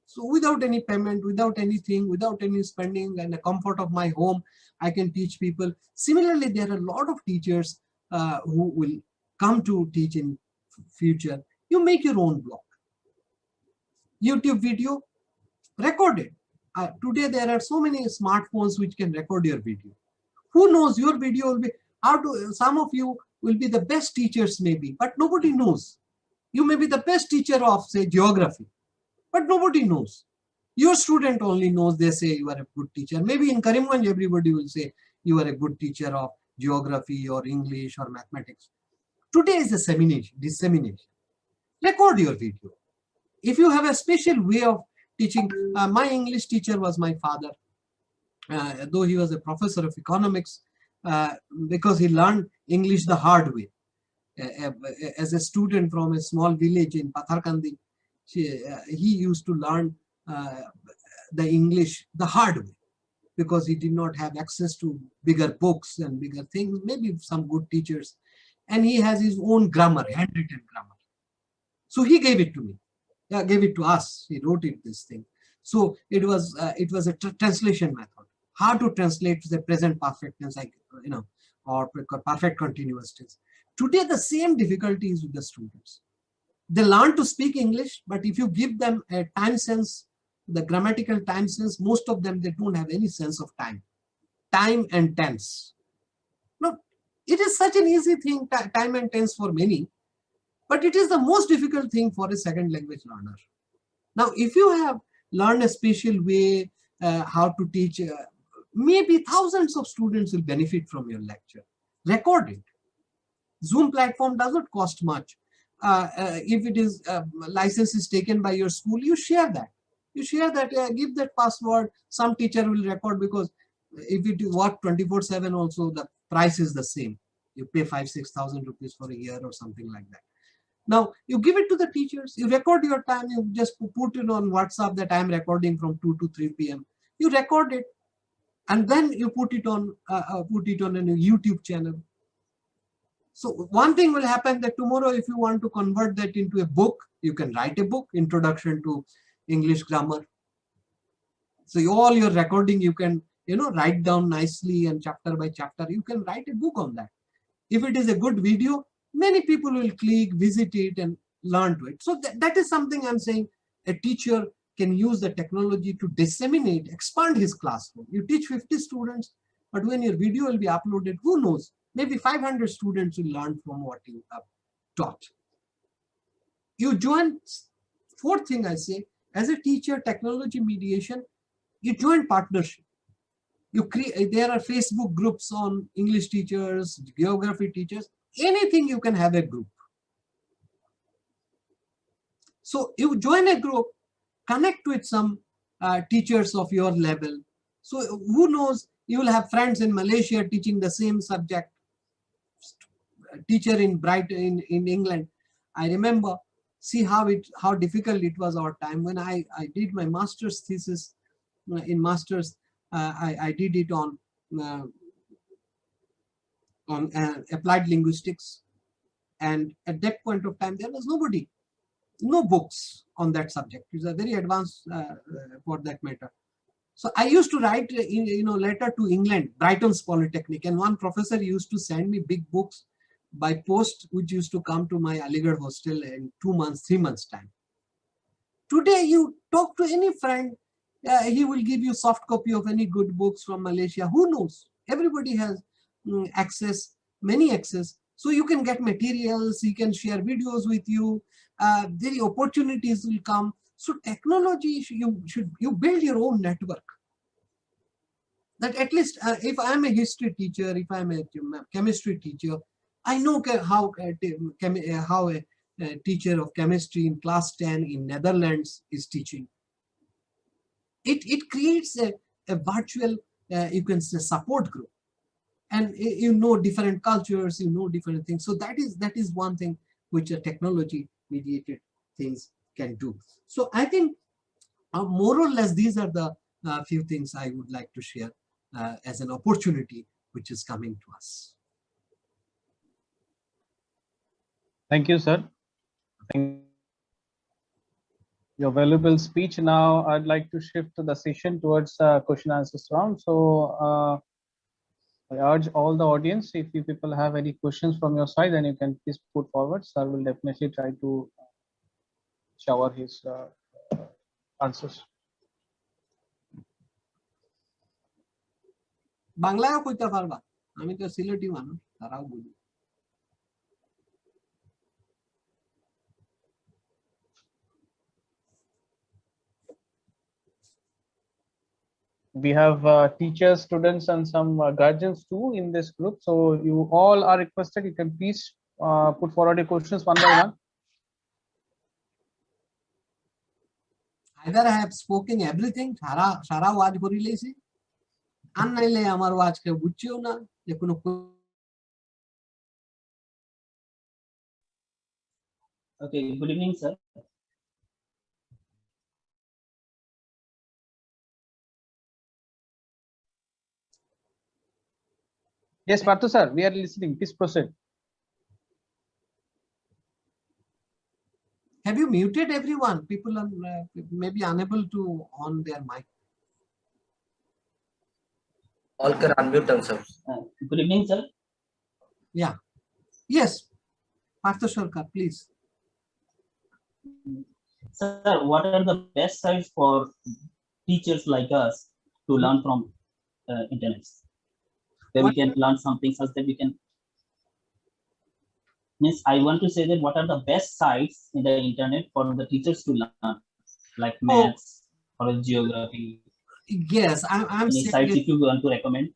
So without any payment, without anything, without any spending, and the comfort of my home, I can teach people. Similarly, there are a lot of teachers who will come to teach in future. You make your own blog. YouTube video, record it. Today there are so many smartphones which can record your video. Who knows, your video will be, some of you will be the best teachers maybe, but nobody knows. You may be the best teacher of, say, geography, but nobody knows. Your student only knows, they say you are a good teacher. Maybe in Karimganj everybody will say you are a good teacher of geography or English or mathematics. Today is dissemination. Record your video. If you have a special way of teaching, my English teacher was my father, though he was a professor of economics, because he learned English the hard way. As a student from a small village in Patharkandi, he used to learn the English the hard way, because he did not have access to bigger books and bigger things. Maybe some good teachers and he has his own grammar, handwritten grammar. So he gave it to me. Yeah, gave it to us. He wrote it this thing. So it was a translation method. How to translate the present perfect tense, like or perfect continuous tense. Today the same difficulty is with the students. They learn to speak English, but if you give them a time sense, the grammatical time sense, most of them, they don't have any sense of time and tense. No, it is such an easy thing, time and tense for many, but it is the most difficult thing for a second language learner. Now, if you have learned a special way how to teach, maybe thousands of students will benefit from your lecture. Record it. Zoom platform does not cost much. If it is license is taken by your school, you share that. You share that, give that password. Some teacher will record, because if it work 24/7 also, the price is the same. You pay 5,000-6,000 rupees for a year or something like that. Now you give it to the teachers, you record your time, you just put it on WhatsApp that I am recording from 2 to 3 p.m. You record it, and then you put it on a YouTube channel. So one thing will happen, that tomorrow if you want to convert that into a book, you can write a book, Introduction to English Grammar. So all your recording, you can write down nicely, and chapter by chapter, you can write a book on that. If it is a good video, many people will click, visit it, and learn to it. So that is something I'm saying. A teacher can use the technology to disseminate, expand his classroom. You teach 50 students, but when your video will be uploaded, who knows? Maybe 500 students will learn from what you have taught. You join, fourth thing I say, as a teacher, technology mediation, you join partnership. You create, there are Facebook groups on English teachers, geography teachers, anything you can have a group. So you join a group, connect with some teachers of your level. So who knows, you will have friends in Malaysia teaching the same subject, teacher in Brighton in England. I remember, see how difficult it was our time when I did my master's thesis. In master's, I did it on applied linguistics, and at that point of time there was nobody, no books on that subject. It's a very advanced for that matter. So I used to write letter to England, Brighton's Polytechnic, and one professor used to send me big books by post, which used to come to my Aligarh hostel in 2 months, 3 months time. Today you talk to any friend, he will give you soft copy of any good books from Malaysia. Who knows? Everybody has access, many access. So you can get materials, he can share videos with you, the opportunities will come. So technology, you build your own network. That at least if I'm a history teacher, if I'm a chemistry teacher, I know how a teacher of chemistry in class 10 in Netherlands is teaching. It creates a virtual, you can say, support group. And you know different cultures, you know different things. So that is one thing which a technology mediated things can do. So I think more or less these are the few things I would like to share as an opportunity which is coming to us. Thank you, sir. Thank your valuable speech. Now I'd like to shift the session towards question answers round. So I urge all the audience, if you people have any questions from your side, then you can please put forward. Sir will definitely try to shower his answers. বাংলায়ও কইতে পারবা, আমি তো সিলেটি মানুষ, তারাও বুঝি। We have teachers, students, and some guardians too in this group. So you all are requested, you can please put forward your questions one by one. Either I have spoken everything, সারা ওয়াজ করি লইছি, আর নাইলে আমার ওয়াজ কেউ বুঝছেও না, যে কোনো। Okay, good evening, sir. Yes, Parthu sir, we are listening. Please proceed. Have you muted everyone? People are maybe unable to on their mic. All can unmute themselves. Good evening, sir. Yeah. Yes. Partha Sarkar, please. Sir, what are the best sites for teachers like us to learn from internet? Where we can learn something such that we can. Means I want to say that what are the best sites in the internet for the teachers to learn, like maths or geography? Yes, I'm Any saying sites it, if you want to recommend?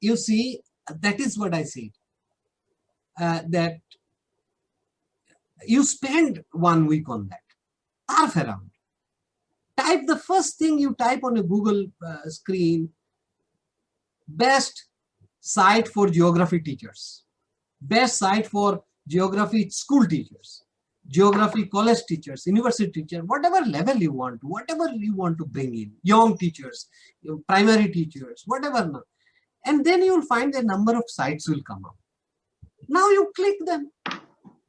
you see, that is what I said. That you spend 1 week on that. Surf around. Type the first thing you type on a Google screen, best site for geography teachers, best site for geography school teachers, geography college teachers, university teachers, whatever level you want to, whatever you want to bring in, young teachers, primary teachers, whatever. And then you'll find a number of sites will come up. Now you click them.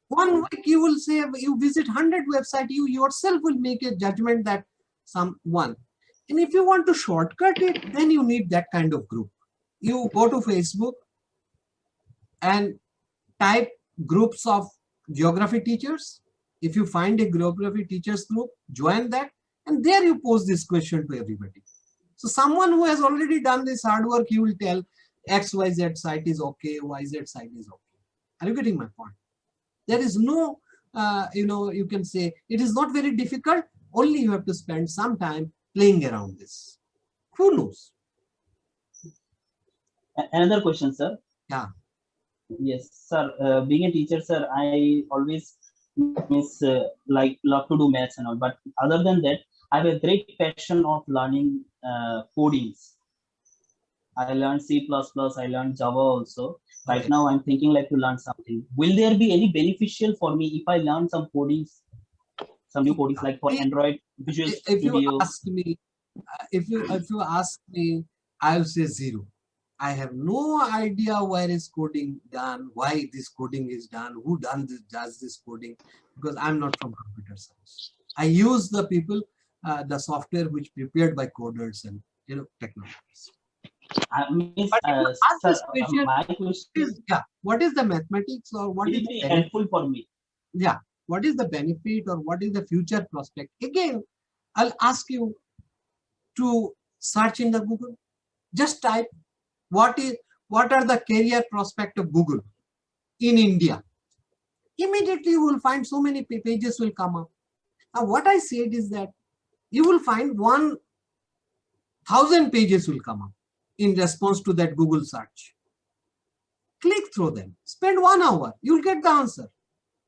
1 week you will say, you visit 100 websites, you yourself will make a judgment that some one. And if you want to shortcut it, then you need that kind of group. You go to Facebook and type groups of geography teachers. If you find a geography teachers group, join that, and there you pose this question to everybody. So someone who has already done this hard work, he will tell XYZ site is okay, YZ site is okay. Are you getting my point? There is no, you can say, it is not very difficult, only you have to spend some time playing around this. Who knows? Another question, sir. Yeah. Yes, sir. Being a teacher, sir, I always love to do maths and all. But other than that, I have a great passion of learning codings. I learned C++, I learned Java also. Right now, I'm thinking like to learn something. Will there be any beneficial for me if I learn some codings, some new codings like for Android, Visual Studio? If you ask me, I'll say zero. I have no idea where is coding done, why this coding is done, who does this coding, because I'm not from computer science. I use the people, the software which prepared by coders and technologists. My question is, what is the mathematics or what is be helpful for me? Yeah, what is the benefit or what is the future prospect? Again, I'll ask you to search in the Google. Just type what are the career prospect of Google in India. Immediately you will find so many pages will come up. Now what I said is that you will find 1,000 pages will come up in response to that Google search. Click through them. Spend 1 hour. You'll get the answer.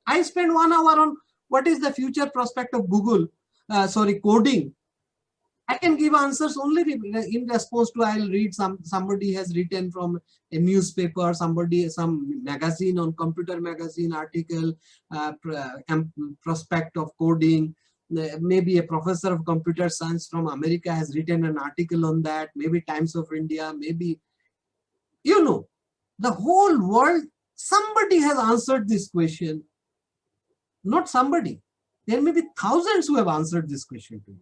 I spend 1 hour on what is the future prospect of Google, coding. I can give answers only in response to I'll read somebody has written from a newspaper, some magazine on computer magazine article, prospect of coding. Maybe a professor of computer science from America has written an article on that, maybe Times of India, maybe, the whole world, somebody has answered this question. Not somebody. There may be thousands who have answered this question to you.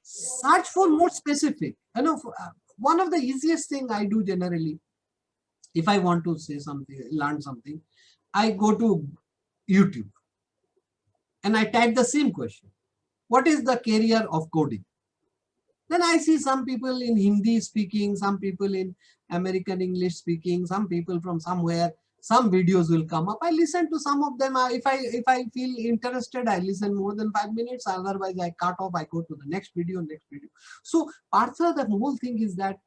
Search for more specific. One of the easiest thing I do generally, if I want to say something, learn something, I go to YouTube and I type the same question. What is the career of coding? Then I see some people in Hindi speaking, some people in American English speaking, some people from somewhere. Some videos will come up. I listen to some of them. If I feel interested, I listen more than 5 minutes. Otherwise, I cut off. I go to the next video. So, Partha, the whole thing is that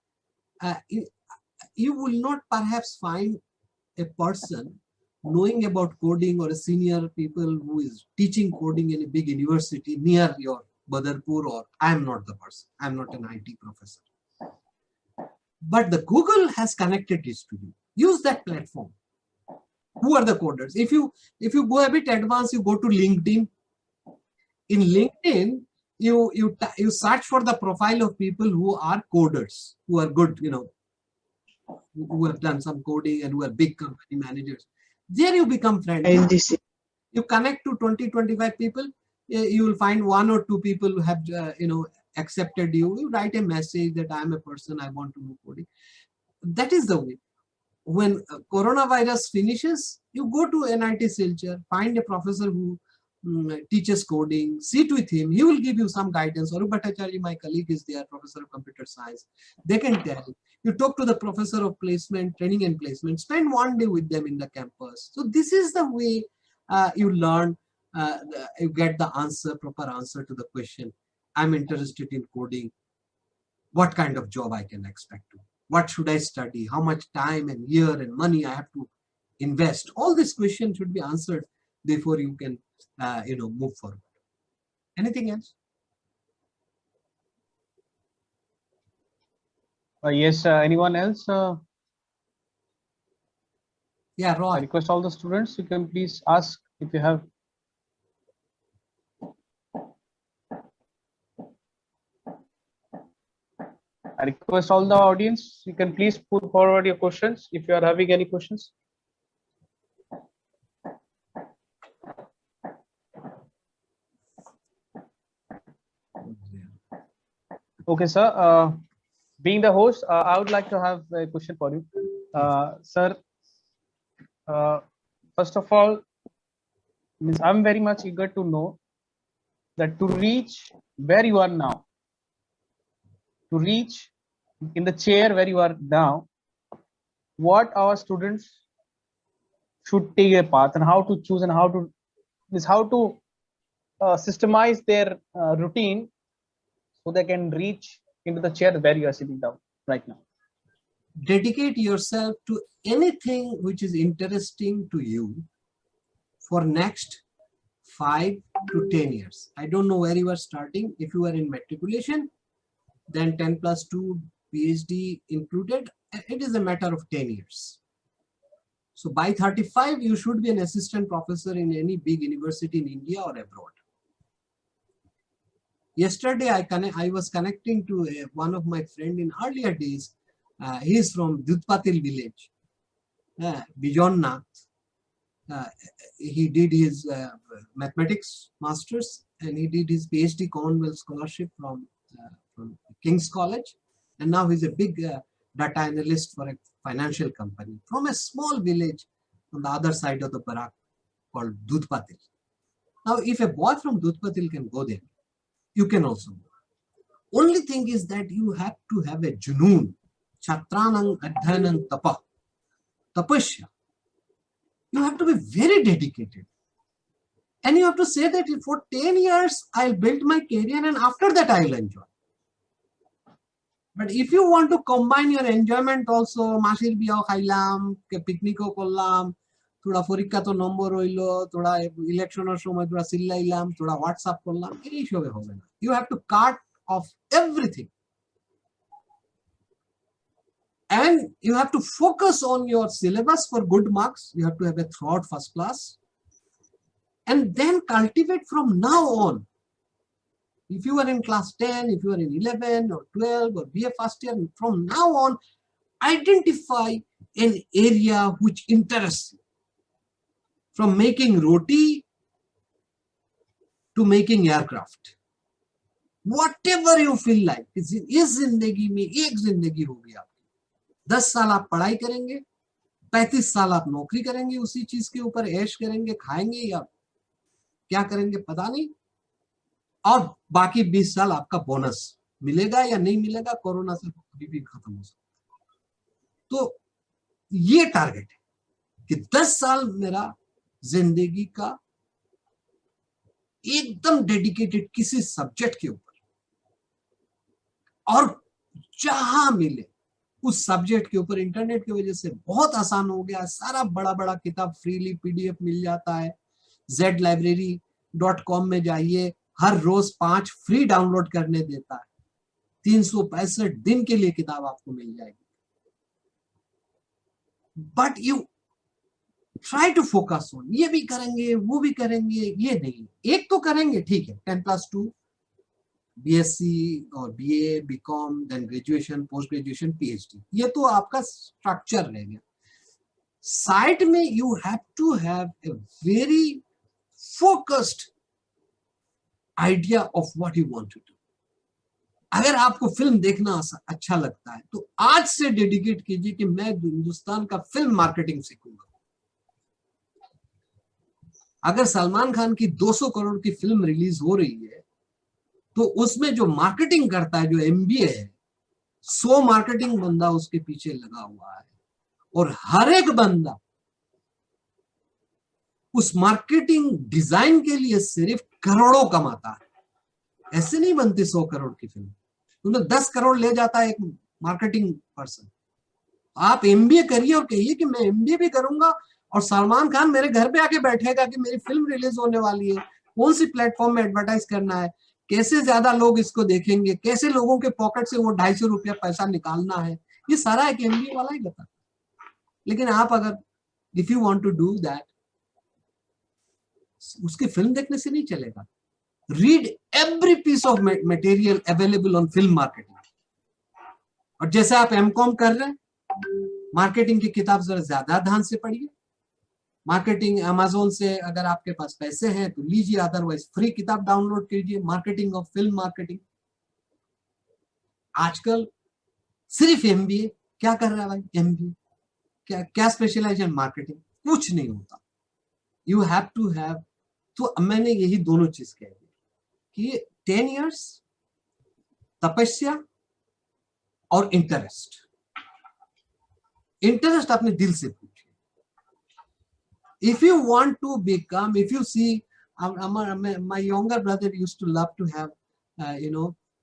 you will not perhaps find a person knowing about coding or a senior people who is teaching coding in a big university near your Badarpur, or I'm not the person. I'm not an IT professor. But the Google has connected this to you. Use that platform. Who are the coders? If you go a bit advanced, you go to LinkedIn. In LinkedIn, you search for the profile of people who are coders, who are good, who have done some coding and who are big company managers. There you become friends. You connect to 20-25 people, you will find 1 or 2 people who have accepted you. You write a message that I am a person, I want to know coding. That is the way. When coronavirus finishes, you go to NIT Silchar, find a professor who teaches coding, sit with him, he will give you some guidance. Arup Bhattacharya, my colleague, is there, professor of computer science. They can tell you. You talk to the professor of placement, training and placement, spend 1 day with them in the campus. So this is the way you learn, you get the answer, proper answer to the question. I'm interested in coding. What kind of job I can expect to? What should I study? How much time and year and money I have to invest? All these questions should be answered before you can, move forward. Anything else? Yes, anyone else? Yeah, I Roy. request all the students, you can please ask if you have. I request all the audience, you can please put forward your questions if you are having any questions. Okay, sir. Being the host, I would like to have a question for you. Sir, first of all, I'm very much eager to know that to reach where you are now, to reach in the chair where you are now, what our students should take a path and how to choose and how to systemize their routine so they can reach into the chair where you are sitting down right now. Dedicate yourself to anything which is interesting to you for next 5 to 10 years. I don't know where you are starting. If you are in matriculation, then 10+2 PhD included, it is a matter of 10 years. So by 35, you should be an assistant professor in any big university in India or abroad. Yesterday, I was connecting to one of my friend in earlier days. He is from Dudpatil village, Bijonnath. He did his mathematics masters and he did his PhD Commonwealth scholarship from King's College, and now he's a big data analyst for a financial company from a small village on the other side of the Barak called Dudpatil. Now, if a boy from Dudpatil can go there, you can also go. Only thing is that you have to have a junoon, chatranang adhyanang tapa, tapasya. You have to be very dedicated. And you have to say that for 10 years, I'll build my career and after that I'll enjoy. But if you want to combine your enjoyment also, mashir biao khailam, picnic korlam, thoda porikha to number hoilo, thoda election or shomoy thoda chillailam, thoda WhatsApp korlam, ei shobe hobe na. You have to cut off everything. And you have to focus on your syllabus for good marks. You have to have a throughout first class. And then cultivate from now on. If you are in class 10, if you are in 11 or 12 or be a first year, from now on, identify an area which interests you. From making roti to making aircraft. Whatever you feel like, is zindagi mein ek zindagi hogi aapki. 10 साल आप पढ़ाई करेंगे, 35 साल आप नौकरी करेंगे, उसी चीज के ऊपर ऐश करेंगे, खाएंगे या क्या करेंगे पता नहीं, और बाकी 20 साल आपका बोनस मिलेगा या नहीं मिलेगा, कोरोना से भी खत्म हो सकता। तो ये टारगेट है कि 10 साल मेरा जिंदगी का एकदम डेडिकेटेड किसी सब्जेक्ट के ऊपर, और जहां मिले उस सब्जेक्ट के ऊपर। इंटरनेट की वजह से बहुत आसान हो गया, सारा बड़ा बड़ा किताब फ्रीली PDF मिल जाता है। zlibrary.com में जाइए, हर रोज 5 फ्री डाउनलोड करने देता है, 365 दिन के लिए किताब आपको मिल जाएगी। But you try to focus on, ये भी करेंगे वो भी करेंगे, ये नहीं, एक तो करेंगे ठीक है, 10+2 BSc और BA, BCom, then graduation, post graduation, PhD, ये तो आपका स्ट्रक्चर रह गया। साइड में you have to have a very focused idea of what you want to do. अगर आपको फिल्म देखना अच्छा लगता है तो आज से डेडिकेट कीजिए कि मैं हिंदुस्तान का फिल्म मार्केटिंग सीखूंगा। अगर सलमान खान की 200 करोड़ की फिल्म रिलीज हो रही है तो उसमें जो मार्केटिंग करता है, जो एमबीए है, 100 मार्केटिंग बंदा उसके पीछे लगा हुआ है और हर एक बंदा उस मार्केटिंग डिजाइन के लिए सिर्फ करोड़ों कमाता है। ऐसे नहीं बनती 100 करोड़ की फिल्म, उन्हें 10 करोड़ ले जाता है एक मार्केटिंग पर्सन। आप एमबीए करिए और कहिए कि मैं एमबीए भी करूंगा और सलमान खान मेरे घर पे आके बैठेगा कि मेरी फिल्म रिलीज होने वाली है, कौन सी प्लेटफॉर्म में एडवर्टाइज करना है, कैसे ज्यादा लोग इसको देखेंगे, कैसे लोगों के पॉकेट से वो 250 रुपया पैसा निकालना है, ये सारा एक एमबीए वाला ही बताता है। लेकिन आप अगर if you want to do that, उसकी फिल्म देखने से नहीं चलेगा। Read every piece of material available on film marketing. और जैसे आप एमकॉम कर रहे हैं, मार्केटिंग की किताब जरा ज्यादा ध्यान से पढ़िए। मार्केटिंग अमेज़न से अगर आपके पास पैसे हैं तो लीजिए, अदरवाइज फ्री किताब डाउनलोड कीजिए, मार्केटिंग ऑफ फिल्म मार्केटिंग। आजकल सिर्फ एमबीए क्या कर रहा है भाई? एमबीए क्या स्पेशलाइजेशन? मार्केटिंग कुछ नहीं होता। यू हैव टू हैव, तो मैंने यही दोनों चीज कह दी कि 10 इयर्स तपस्या और इंटरेस्ट। इंटरेस्ट अपने दिल से पूछिए। If you want to become, if you see, my younger brother used to love to have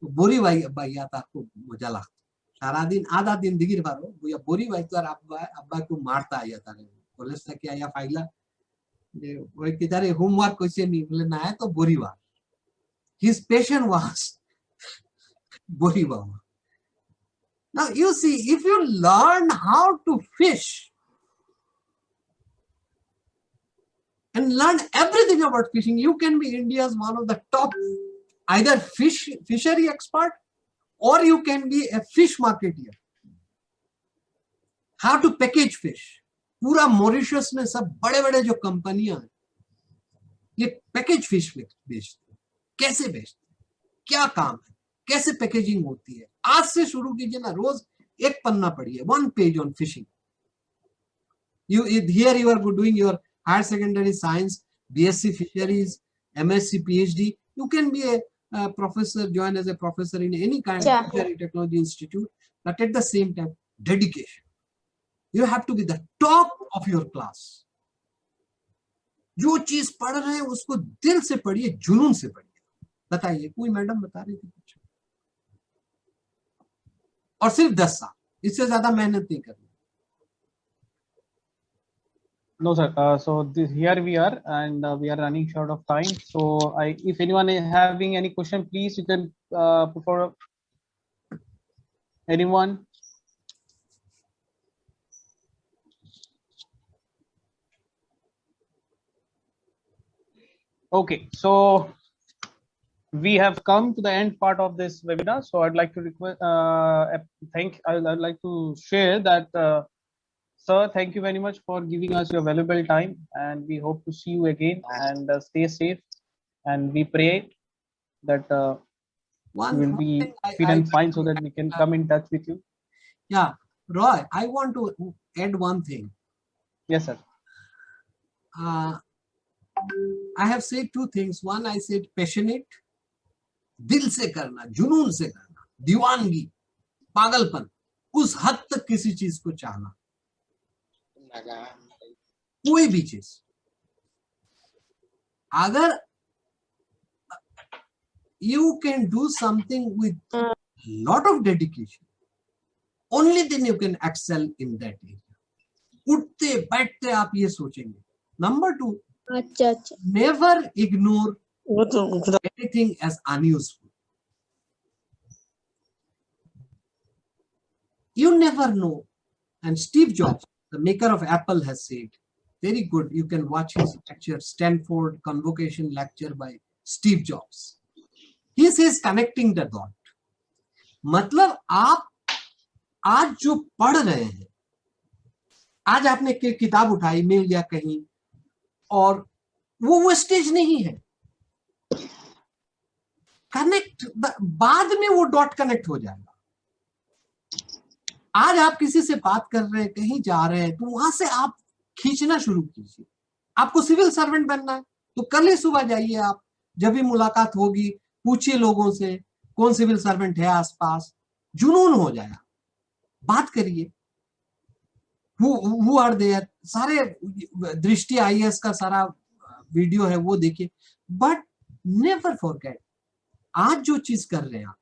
बोरी भाई आता को मजा लगता सारा दिन आधा दिन दिगिर बारो बुया बोरी भाई तो अब्बा को मारता आया तारे कॉलेज तक आया फाइला ওই কিতারে হোমওয়ার্ক কইছে নি বলে না তো বরিবা। His passion was boriba. Now you see, if you learn how to fish and learn everything about fishing, you can be India's one of the top either fishery expert or you can be a fish marketeer. How to package fish. पूरा Mauritius में सब बड़े बड़े जो कंपनियां हैं ये package fish बेचते हैं। कैसे बेचते हैं, क्या काम है, कैसे पैकेजिंग होती है, आज से शुरू कीजिए ना। रोज एक पन्ना पढ़िए, 1 page on fishing. Here you are doing your higher secondary science, BSc fisheries, MSc, PhD. You can be a professor, join as a professor in any kind of fishery technology institute, but at the same time, dedication. You have to be the top of your class. जो चीज पढ़ रहे हैं उसको दिल से पढ़िए, जुनून से पढ़िए। बताइए, कोई मैडम बता रही थी कुछ, और सिर्फ 10 साल, इससे ज्यादा मेहनत नहीं करनी। No, sir. Here we are, and we are running short of time. So, if anyone is having any question, please you can put forward. Anyone? Okay, so we have come to the end part of this webinar. So I'd like to request, I'd like to share that. Sir, thank you very much for giving us your valuable time, and we hope to see you again. And stay safe. And we pray that you will be fit and fine, so that we can come in touch with you. Yeah, Roy, I want to add one thing. Yes, sir. I have said 2 things. One, I said passionate, दिल से करना, जुनून से करना, दीवानगी, पागलपन, उस हद तक किसी चीज को चाहना, कोई भी चीज। अगर you can do something with lot of dedication, only then you can excel in that area. उठते बैठते आप ये सोचेंगे। Number 2, never ignore anything as unuseful. You never know. And Steve Jobs, the maker of Apple, has said, very good, you can watch his lecture, Stanford Convocation lecture by Steve Jobs. He says connecting the dot. मतलब आप आज जो पढ़ रहे हैं, आज आपने किताब उठाई, मिल गया कहीं, और वो स्टेज नहीं है। कनेक्ट बाद में वो डॉट कनेक्ट हो जाएगा। आज आप किसी से बात कर रहे हैं, कहीं जा रहे हैं, तो वहां से आप खींचना शुरू कीजिए। आपको सिविल सर्वेंट बनना है तो कल ही सुबह जाइए, आप जब भी मुलाकात होगी पूछिए लोगों से कौन सिविल सर्वेंट है आसपास, जुनून हो जाए, बात करिए। Who are there, सारे दृष्टि IAS का सारा वीडियो है वो देखिए। बट नेवर फॉरगेट, आज जो चीज कर रहे हैं आप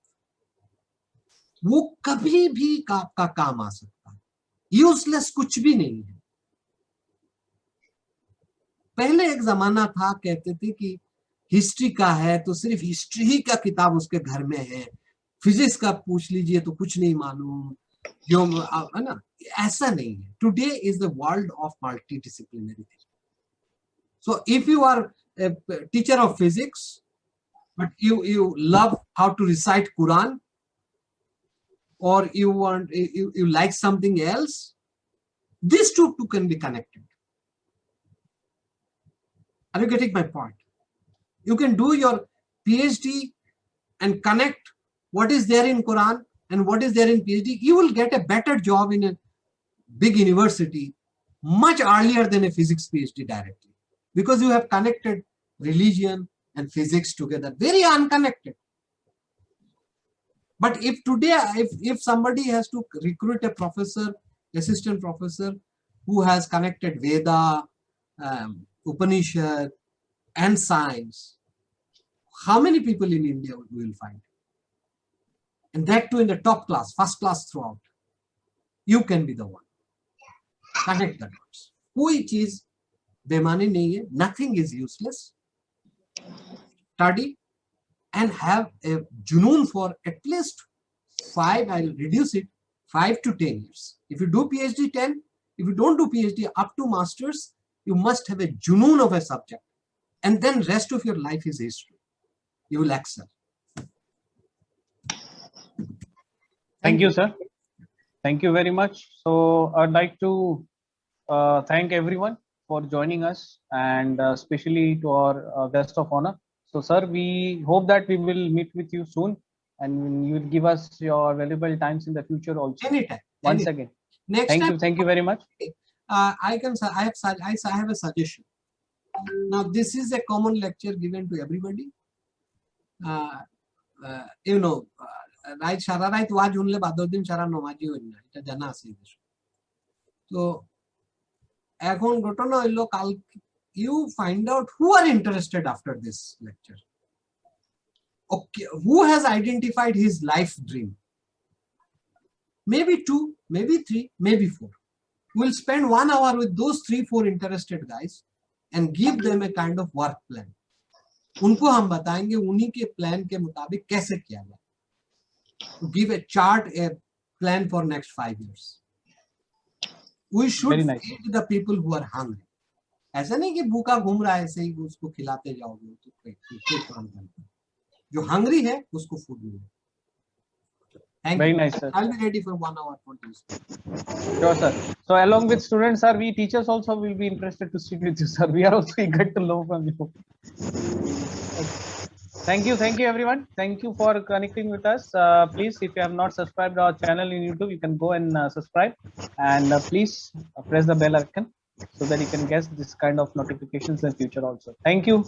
वो कभी भी आपका काम आ सकता है। यूजलेस कुछ भी नहीं है। पहले एक जमाना था कहते थे कि हिस्ट्री का है तो सिर्फ हिस्ट्री ही का किताब उसके घर में है, फिजिक्स का पूछ लीजिए तो कुछ नहीं मालूम, जो है ना। ऐसा नहीं है। Today is the world of multi disciplinary thing. So if you are teacher of physics but you love how to recite Quran, or you like something else, these two can be connected. Are you getting my point? You can do your PhD and connect what is there in Quran and what is there in PhD. You will get a better job in a big university much earlier than a physics PhD directly, because you have connected religion and physics together, very unconnected. But if today, if somebody has to recruit a professor, assistant professor, who has connected Veda, Upanishad, and science, how many people in India we will find? And that too in the top class, first class throughout. You can be the one. Connect the dots. कोई चीज बेमानी नहीं है. Nothing is useless. Study and have a junoon for at least 5, I'll reduce it, 5 to 10 years. If you do PhD 10, if you don't do PhD up to masters, you must have a junoon of a subject, and then rest of your life is history. You will excel. Thank you, sir. Thank you very much. So I'd like to thank everyone for joining us, and especially to our guest of honor. So, sir, we hope that we will meet with you soon, and you will give us your valuable times in the future also. Anytime. Once anytime. again, Next thank time, you. Thank you very much. I have a suggestion. Now, this is a common lecture given to everybody. You know, right? Shara right waj unle badodin shara nomaji hoina. Eta jana ase desh. So, ekhon ghotona hoilo kal you find out who are interested after this lecture. Okay, who has identified his life dream? Maybe 2, maybe 3, maybe 4. We'll spend 1 hour with those 3-4 interested guys and give them a kind of work plan. उनको हम बताएंगे उन्हीं के plan के मुताबिक कैसे किया जाए. To give a chart, a plan for next 5 years. We should feed the people who are hungry. ऐसा नहीं कि भूखा घूम रहा है ऐसे ही उसको खिलाते जाओगे तो जो hungry है उसको food मिले. Thank Very you. nice, sir. I'll be ready for 1 hour for this. Sure, sir. So along with students, sir, we teachers also will be interested to sit with you, sir. We are also eager to know from you. Thank you everyone. Thank you for connecting with us. Please, if you have not subscribed our channel in YouTube, you can go and subscribe, and please press the bell icon so that you can get this kind of notifications in the future also. Thank you.